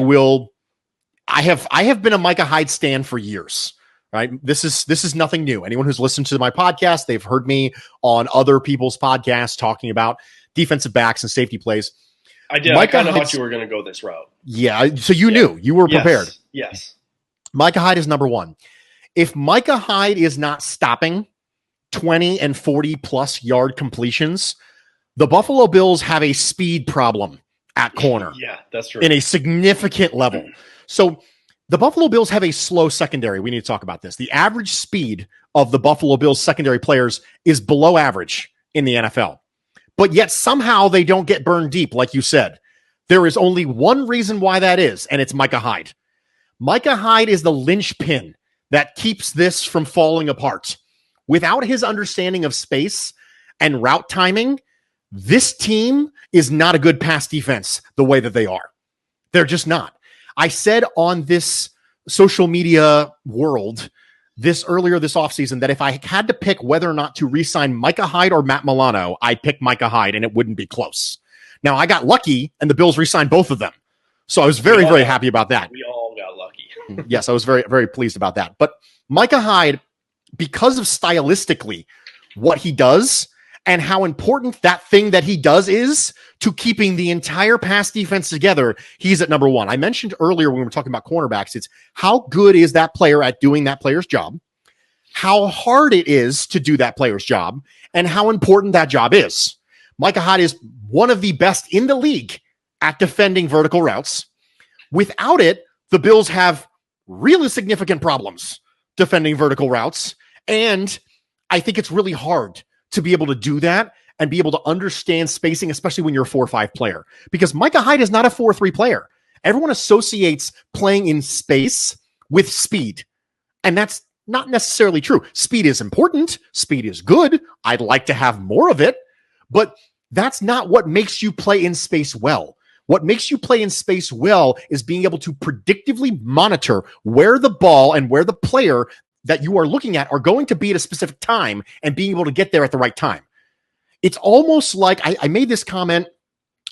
[SPEAKER 2] have been a Micah Hyde stan for years, right? This is nothing new. Anyone who's listened to my podcast, they've heard me on other people's podcasts talking about defensive backs and safety plays.
[SPEAKER 1] I did. I kind of thought you were going to go this route.
[SPEAKER 2] Yeah. So you knew. You were prepared.
[SPEAKER 1] Yes.
[SPEAKER 2] Micah Hyde is number 1. If Micah Hyde is not stopping 20 and 40 plus yard completions, the Buffalo Bills have a speed problem at corner.
[SPEAKER 1] Yeah, that's true.
[SPEAKER 2] In a significant level. So the Buffalo Bills have a slow secondary. We need to talk about this. The average speed of the Buffalo Bills secondary players is below average in the NFL. But yet somehow they don't get burned deep, like you said. There is only one reason why that is, and it's Micah Hyde. Micah Hyde is the linchpin that keeps this from falling apart. Without his understanding of space and route timing, this team is not a good pass defense the way that they are. They're just not. I said on this social media world earlier this offseason that if I had to pick whether or not to re-sign Micah Hyde or Matt Milano, I'd pick Micah Hyde and it wouldn't be close. Now, I got lucky and the Bills re-signed both of them. So I was very, very happy about that.
[SPEAKER 1] We all got lucky.
[SPEAKER 2] Yes, I was very, very pleased about that. But Micah Hyde, because of stylistically what he does and how important that thing that he does is to keeping the entire pass defense together, he's at number 1. I mentioned earlier when we were talking about cornerbacks, it's how good is that player at doing that player's job, how hard it is to do that player's job, and how important that job is. Micah Hyde is one of the best in the league at defending vertical routes. Without it, the Bills have really significant problems defending vertical routes. And I think it's really hard to be able to do that and be able to understand spacing, especially when you're a 4-5 player. Because Micah Hyde is not a 4-3 player. Everyone associates playing in space with speed. And that's Not necessarily true. Speed is important. Speed is good. I'd like to have more of it, but that's not what makes you play in space well. What makes you play in space well is being able to predictively monitor where the ball and where the player that you are looking at are going to be at a specific time and being able to get there at the right time. It's almost like I made this comment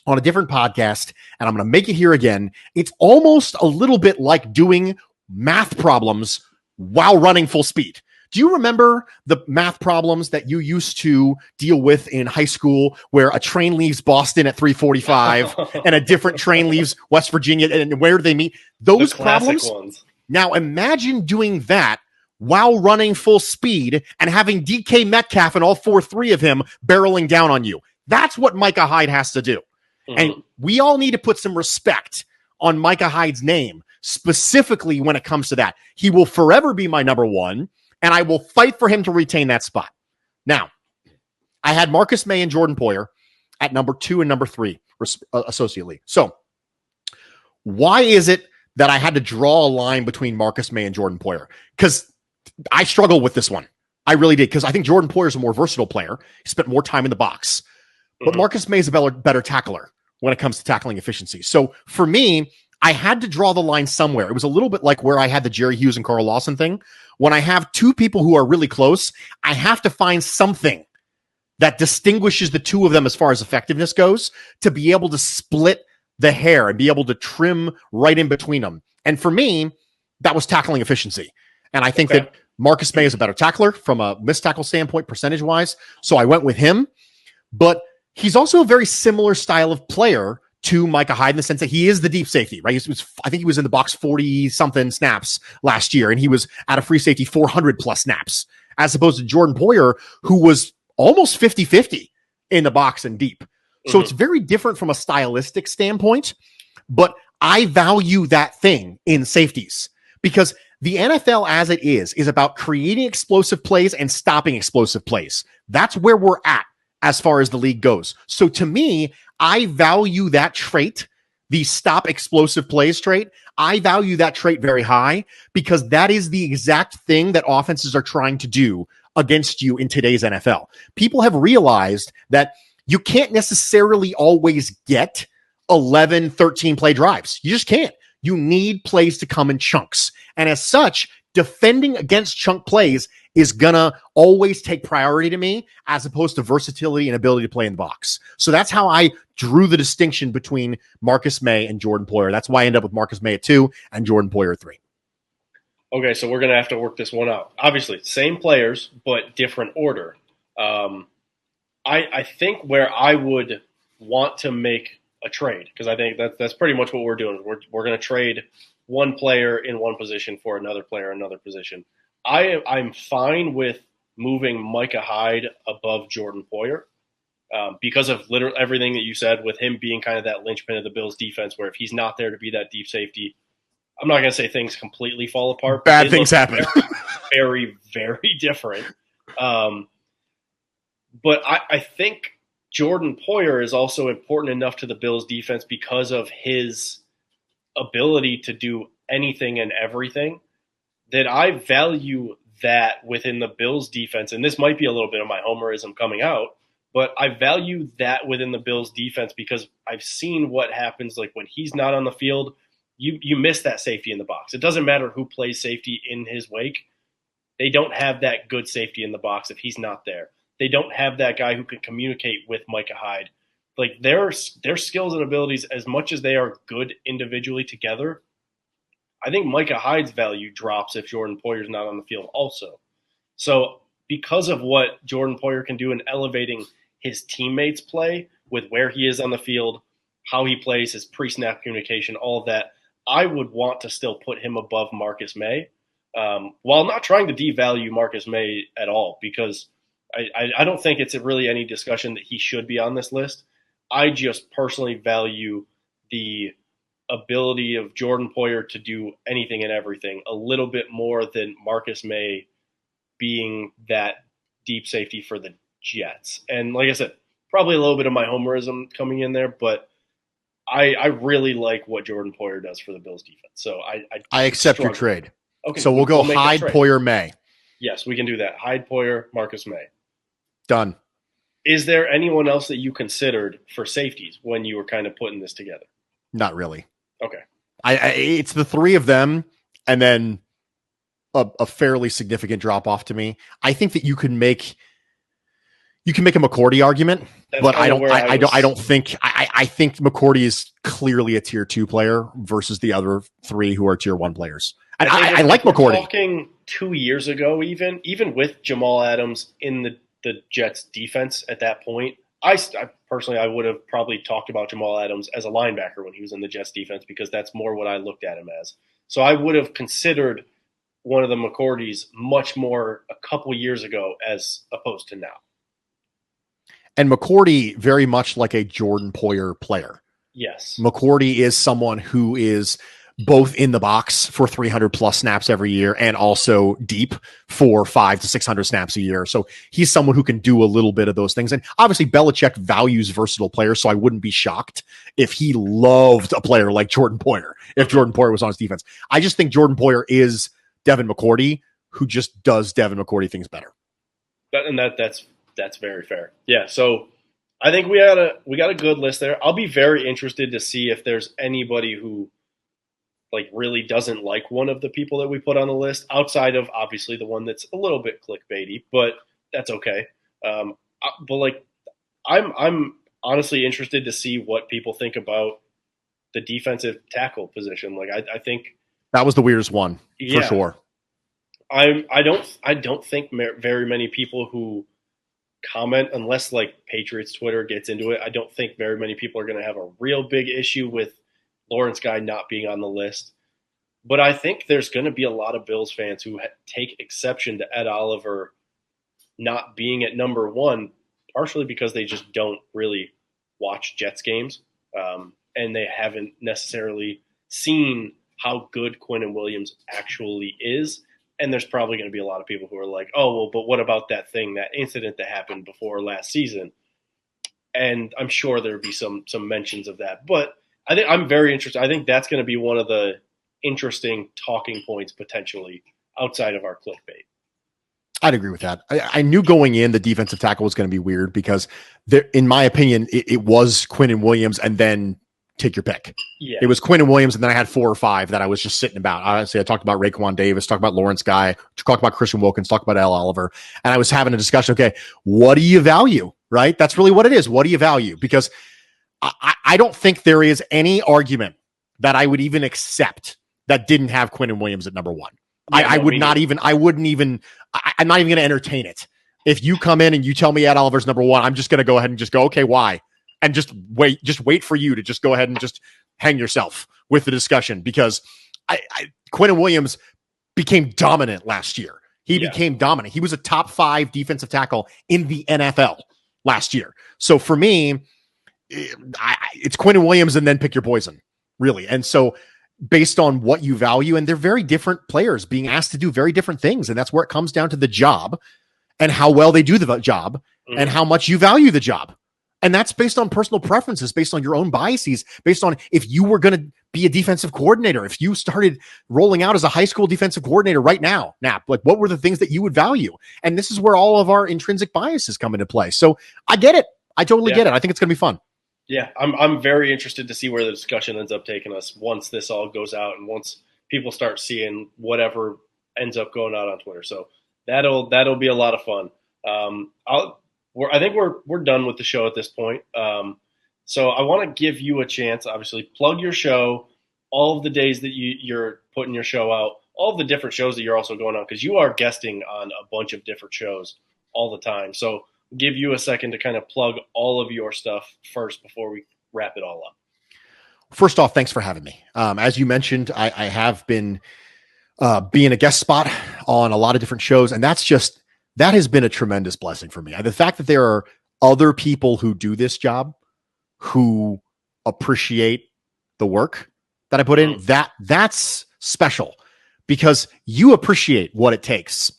[SPEAKER 2] on a different podcast, and I'm going to make it here again. It's almost a little bit like doing math problems while running full speed. Do you remember the math problems that you used to deal with in high school where a train leaves Boston at 3:45 and a different train leaves West Virginia, and where do they meet? Those problems. Ones. Now imagine doing that while running full speed and having DK Metcalf and all 4-3 of him barreling down on you. That's what Micah Hyde has to do. And we all need to put some respect on Micah Hyde's name, specifically when it comes to that. He will forever be my number one, and I will fight for him to retain that spot. Now, I had Marcus May and Jordan Poyer at number 2 and number 3, associately. So, why is it that I had to draw a line between Marcus May and Jordan Poyer? Because I struggle with this one. I really did, because I think Jordan Poyer is a more versatile player. He spent more time in the box. But Marcus May is a better tackler when it comes to tackling efficiency. So, for me, I had to draw the line somewhere. It was a little bit like where I had the Jerry Hughes and Carl Lawson thing. When I have two people who are really close, I have to find something that distinguishes the two of them as far as effectiveness goes to be able to split the hair and be able to trim right in between them. And for me, that was tackling efficiency. And I think that Marcus May is a better tackler from a missed tackle standpoint, percentage-wise. So I went with him. But he's also a very similar style of player to Micah Hyde in the sense that he is the deep safety, right? I think he was in the box 40-something snaps last year, and he was at a free safety 400-plus snaps, as opposed to Jordan Poyer, who was almost 50-50 in the box and deep. So it's very different from a stylistic standpoint, but I value that thing in safeties because the NFL as it is about creating explosive plays and stopping explosive plays. That's where we're at as far as the league goes. So to me, I value that trait, the stop explosive plays trait. I value that trait very high because that is the exact thing that offenses are trying to do against you in today's NFL. People have realized that you can't necessarily always get 11, 13 play drives. You just can't. You need plays to come in chunks. And as such, defending against chunk plays is going to always take priority to me as opposed to versatility and ability to play in the box. So that's how I drew the distinction between Marcus May and Jordan Poyer. That's why I ended up with Marcus May at 2 and Jordan Poyer at 3.
[SPEAKER 1] Okay, so we're going to have to work this one out. Obviously, same players, but different order. I think where I would want to make a trade, because I think that's pretty much what we're doing. We're going to trade one player in one position for another player in another position. I'm fine with moving Micah Hyde above Jordan Poyer because of literally everything that you said, with him being kind of that linchpin of the Bills' defense, where if he's not there to be that deep safety, I'm not going to say things completely fall apart.
[SPEAKER 2] Bad things happen.
[SPEAKER 1] Very, very different. But I think Jordan Poyer is also important enough to the Bills' defense because of his ability to do anything and everything, that I value that within the Bills' defense. And this might be a little bit of my homerism coming out, but I value that within the Bills' defense because I've seen what happens. Like when he's not on the field, you miss that safety in the box. It doesn't matter who plays safety in his wake. They don't have that good safety in the box if he's not there. They don't have that guy who can communicate with Micah Hyde. Like their skills and abilities, as much as they are good individually together, I think Micah Hyde's value drops if Jordan Poyer's not on the field also. So because of what Jordan Poyer can do in elevating his teammates' play with where he is on the field, how he plays, his pre-snap communication, all of that, I would want to still put him above Marcus May, while not trying to devalue Marcus May at all, because I don't think it's really any discussion that he should be on this list. I just personally value the ability of Jordan Poyer to do anything and everything a little bit more than Marcus May being that deep safety for the Jets. And like I said, probably a little bit of my homerism coming in there, but I really like what Jordan Poyer does for the Bills defense. So I
[SPEAKER 2] accept your trade.
[SPEAKER 1] Okay,
[SPEAKER 2] so we'll go Hyde, Poyer, May.
[SPEAKER 1] Yes, we can do that. Hyde, Poyer, Marcus May.
[SPEAKER 2] Done.
[SPEAKER 1] Is there anyone else that you considered for safeties when you were kind of putting this together?
[SPEAKER 2] Not really.
[SPEAKER 1] Okay.
[SPEAKER 2] It's the three of them, and then a fairly significant drop off to me. I think that you can make a McCourty argument, but I think McCourty is clearly a tier 2 player versus the other three who are tier 1 players. And I like McCourty.
[SPEAKER 1] Talking 2 years ago, even with Jamal Adams in the Jets defense at that point, I personally, I would have probably talked about Jamal Adams as a linebacker when he was in the Jets defense, because that's more what I looked at him as. So I would have considered one of the McCourtys much more a couple years ago as opposed to now.
[SPEAKER 2] And McCourty, very much like a Jordan Poyer player.
[SPEAKER 1] Yes.
[SPEAKER 2] McCourty is someone who is both in the box for 300 plus snaps every year and also deep for 500 to 600 snaps a year. So he's someone who can do a little bit of those things. And obviously Belichick values versatile players, so I wouldn't be shocked if he loved a player like Jordan Poyer, if Jordan Poyer was on his defense. I just think Jordan Poyer is Devin McCourty, who just does Devin McCourty things better.
[SPEAKER 1] That's very fair. Yeah, so I think we got a good list there. I'll be very interested to see if there's anybody who really doesn't like one of the people that we put on the list, outside of obviously the one that's a little bit clickbaity, but that's okay. I'm honestly interested to see what people think about the defensive tackle position. I think
[SPEAKER 2] that was the weirdest one for sure.
[SPEAKER 1] I don't think very many people who comment, unless Patriots Twitter gets into it, I don't think very many people are going to have a real big issue with Lawrence Guy not being on the list. But I think there's going to be a lot of Bills fans who take exception to Ed Oliver not being at number 1, partially because they just don't really watch Jets games, and they haven't necessarily seen how good Quinnen Williams actually is. And there's probably going to be a lot of people who are like, oh, well, but what about that incident that happened before last season? And I'm sure there'll be some mentions of that. But I think I'm very interested. I think that's going to be one of the interesting talking points potentially outside of our clickbait.
[SPEAKER 2] I'd agree with that. I knew going in the defensive tackle was going to be weird because in my opinion, it was Quinnen Williams and then take your pick. Yeah. It was Quinnen Williams, and then I had 4 or 5 that I was just sitting about. Honestly, I talked about Raekwon Davis, talked about Lawrence Guy, talked about Christian Wilkins, talked about Ed Oliver, and I was having a discussion. Okay, what do you value? Right? That's really what it is. What do you value? Because I don't think there is any argument that I would even accept that didn't have Quinnen Williams at number 1. Yeah, I'm not even going to entertain it. If you come in and you tell me Ed Oliver's number 1, I'm just going to go ahead and just go, okay, why? And just wait for you to just go ahead and just hang yourself with the discussion, because Quinnen Williams became dominant last year. He became dominant. He was a top 5 defensive tackle in the NFL last year. So for me, it's Quinnen Williams and then pick your poison, really. And so based on what you value, and they're very different players being asked to do very different things. And that's where it comes down to the job and how well they do the job and how much you value the job. And that's based on personal preferences, based on your own biases, based on if you were going to be a defensive coordinator, if you started rolling out as a high school defensive coordinator right now, what were the things that you would value? And this is where all of our intrinsic biases come into play. So I get it. I totally get it. I think it's going to be fun.
[SPEAKER 1] Yeah, I'm very interested to see where the discussion ends up taking us once this all goes out and once people start seeing whatever ends up going out on Twitter. So that'll be a lot of fun. I think we're done with the show at this point. So I want to give you a chance, obviously, plug your show, all of the days that you're putting your show out, all of the different shows that you're also going on, because you are guesting on a bunch of different shows all the time. So give you a second to kind of plug all of your stuff first before we wrap it all up.
[SPEAKER 2] First off, thanks for having me. As you mentioned, I have been being a guest spot on a lot of different shows, and that has been a tremendous blessing for me. The fact that there are other people who do this job who appreciate the work that I put in, that's special, because you appreciate what it takes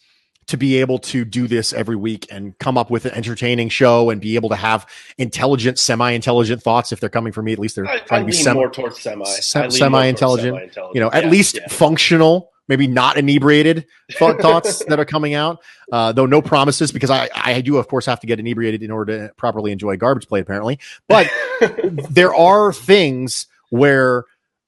[SPEAKER 2] to be able to do this every week and come up with an entertaining show and be able to have intelligent, semi-intelligent thoughts. If they're coming from me, at least they're trying to be
[SPEAKER 1] more towards semi-intelligent,
[SPEAKER 2] at least functional, maybe not inebriated thoughts that are coming out. Though no promises, because I do, of course, have to get inebriated in order to properly enjoy Garbage Plate, apparently. But there are things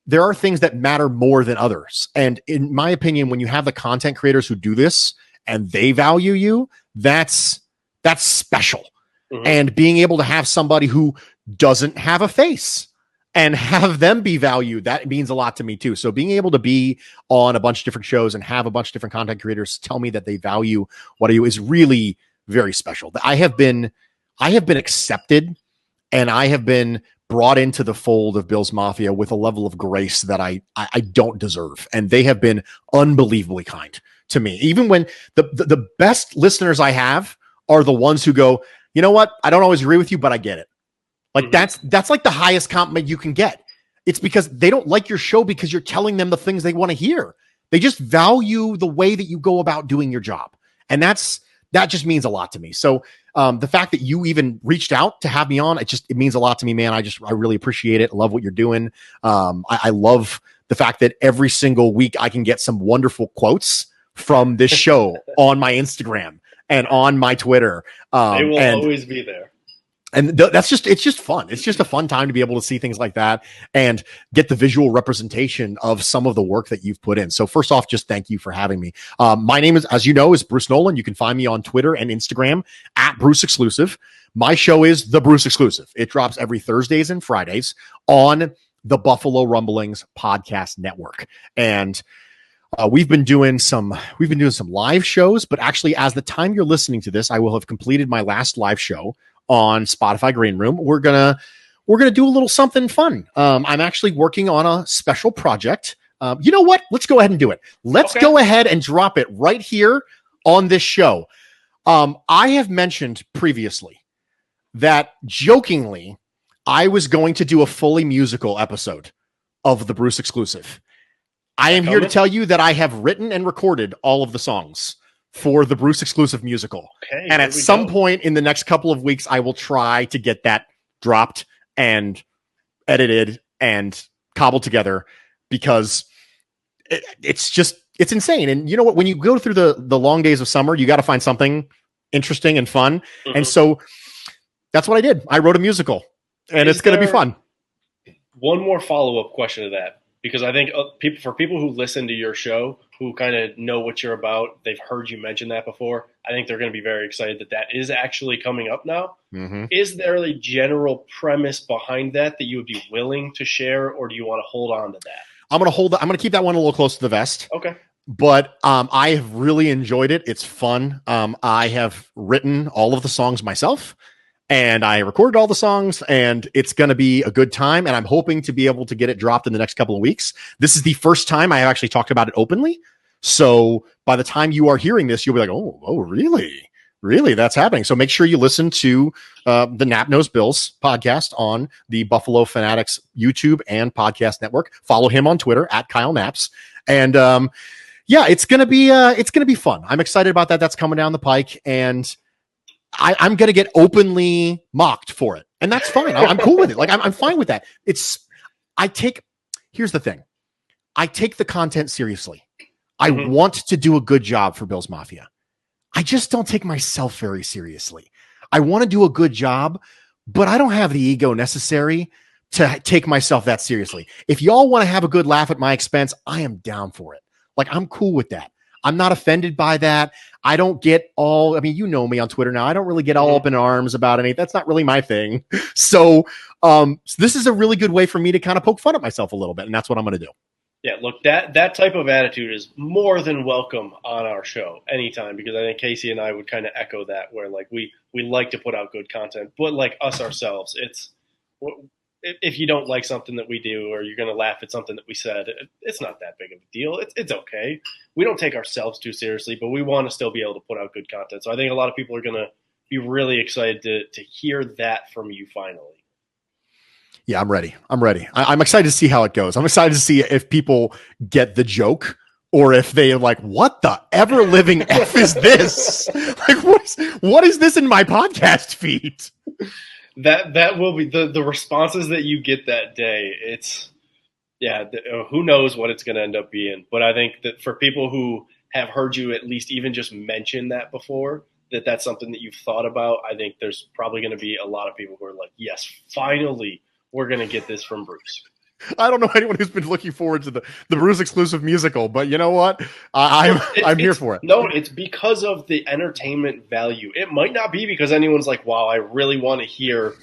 [SPEAKER 2] that matter more than others. And in my opinion, when you have the content creators who do this and they value you, that's special. Mm-hmm. And being able to have somebody who doesn't have a face and have them be valued, that means a lot to me too. So being able to be on a bunch of different shows and have a bunch of different content creators tell me that they value what I do is really very special. I have been accepted, and I have been brought into the fold of Bill's Mafia with a level of grace that I don't deserve. And they have been unbelievably kind to me. Even when the best listeners I have are the ones who go, you know what? I don't always agree with you, but I get it. Like that's like the highest compliment you can get. It's because they don't like your show because you're telling them the things they want to hear. They just value the way that you go about doing your job. And that just means a lot to me. So the fact that you even reached out to have me on, it means a lot to me, man. I really appreciate it. I love what you're doing. I love the fact that every single week I can get some wonderful quotes from this show on my Instagram and on my Twitter.
[SPEAKER 1] They will always be there.
[SPEAKER 2] And it's just fun. It's just a fun time to be able to see things like that and get the visual representation of some of the work that you've put in. So first off, just thank you for having me. My name is, as you know, is Bruce Nolan. You can find me on Twitter and Instagram at Bruce Exclusive. My show is The Bruce Exclusive. It drops every Thursdays and Fridays on the Buffalo Rumblings Podcast Network. And we've been doing some live shows, but actually, as the time you're listening to this, I will have completed my last live show on Spotify Green Room. We're gonna do a little something fun. I'm actually working on a special project. You know what? Let's go ahead and do it. Let's go ahead and drop it right here on this show. I have mentioned previously that jokingly I was going to do a fully musical episode of the Bruce Exclusive. I am here to tell you that I have written and recorded all of the songs for the Bruce Exclusive musical. Okay, and at some point in the next couple of weeks, I will try to get that dropped and edited and cobbled together, because it's insane. And you know what? When you go through the long days of summer, you got to find something interesting and fun. Mm-hmm. And so that's what I did. I wrote a musical, and it's going to be fun.
[SPEAKER 1] One more follow-up question to that, because I think for people who listen to your show, who kind of know what you're about, they've heard you mention that before. I think they're going to be very excited that is actually coming up now. Mm-hmm. Is there a general premise behind that you would be willing to share, or do you want to hold on to that?
[SPEAKER 2] I'm going to keep that one a little close to the vest.
[SPEAKER 1] Okay.
[SPEAKER 2] But I have really enjoyed it. It's fun. I have written all of the songs myself, and I recorded all the songs, and it's going to be a good time. And I'm hoping to be able to get it dropped in the next couple of weeks. This is the first time I have actually talked about it openly. So by the time you are hearing this, you'll be like, oh, really? Really? That's happening. So make sure you listen to the Nap Nose Bills podcast on the Buffalo Fanatics YouTube and podcast network. Follow him on Twitter at Kyle Naps. And it's going to be fun. I'm excited about that. That's coming down the pike, and I'm going to get openly mocked for it. And that's fine. I'm cool with it. Like I'm fine with that. Here's the thing. I take the content seriously. I want to do a good job for Bill's Mafia. I just don't take myself very seriously. I want to do a good job, but I don't have the ego necessary to take myself that seriously. If y'all want to have a good laugh at my expense, I am down for it. Like, I'm cool with that. I'm not offended by that. I don't get all, you know me on Twitter now. I don't really get all up in arms about anything. That's not really my thing. So this is a really good way for me to kind of poke fun at myself a little bit. And that's what I'm going to do.
[SPEAKER 1] Yeah, look, that type of attitude is more than welcome on our show anytime, because I think Casey and I would kind of echo that, where like we like to put out good content, but like us ourselves, it's if you don't like something that we do, or you're going to laugh at something that we said, it's not that big of a deal. It's okay. We don't take ourselves too seriously, but we want to still be able to put out good content. So I think a lot of people are going to be really excited to hear that from you finally.
[SPEAKER 2] Yeah, I'm ready. I'm excited to see how it goes. I'm excited to see if people get the joke, or if they are like, what the ever living F is this? Like, what is this in my podcast feed?
[SPEAKER 1] That will be the responses that you get that day. Yeah, who knows what it's going to end up being. But I think that for people who have heard you at least even just mention that before, that's something that you've thought about, I think there's probably going to be a lot of people who are like, yes, finally, we're going to get this from Bruce.
[SPEAKER 2] I don't know anyone who's been looking forward to the Bruce exclusive musical, but you know what? I'm here for it.
[SPEAKER 1] No, it's because of the entertainment value. It might not be because anyone's like, wow, I really want to hear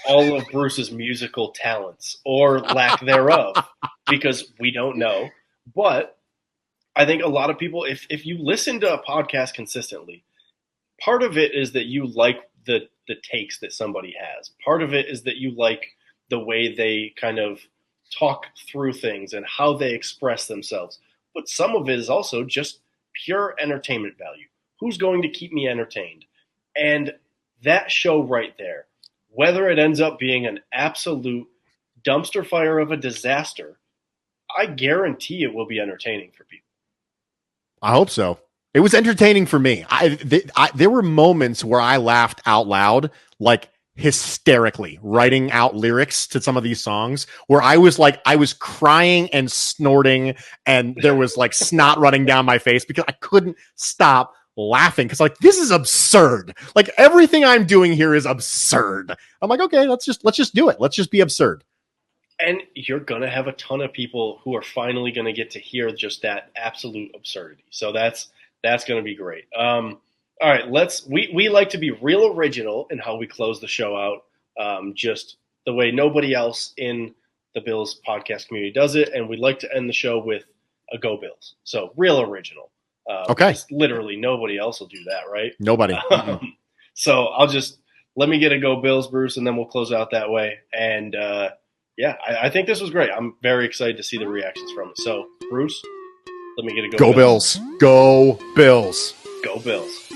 [SPEAKER 1] all of Bruce's musical talents or lack thereof, because we don't know. But I think a lot of people, if you listen to a podcast consistently, part of it is that you like the takes that somebody has. Part of it is that you like the way they kind of talk through things and how they express themselves. But some of it is also just pure entertainment value. Who's going to keep me entertained? And that show right there, whether it ends up being an absolute dumpster fire of a disaster, I guarantee it will be entertaining for people.
[SPEAKER 2] I hope so. It was entertaining for me. There were moments where I laughed out loud, like hysterically, writing out lyrics to some of these songs where I was crying and snorting, and there was like snot running down my face because I couldn't stop laughing because like, this is absurd. Like everything I'm doing here is absurd. I'm like, okay, let's just do it. Let's just be absurd.
[SPEAKER 1] And you're going to have a ton of people who are finally going to get to hear just that absolute absurdity. So that's going to be great. All right, we like to be real original in how we close the show out, just the way nobody else in the Bills podcast community does it, and we'd like to end the show with a Go Bills. So real original.
[SPEAKER 2] Okay.
[SPEAKER 1] Literally nobody else will do that, right?
[SPEAKER 2] Nobody.
[SPEAKER 1] So let me get a Go Bills, Bruce, and then we'll close out that way. And I think this was great. I'm very excited to see the reactions from it. So, Bruce, let me get a Go
[SPEAKER 2] Bills. Go Bills.
[SPEAKER 1] Go Bills.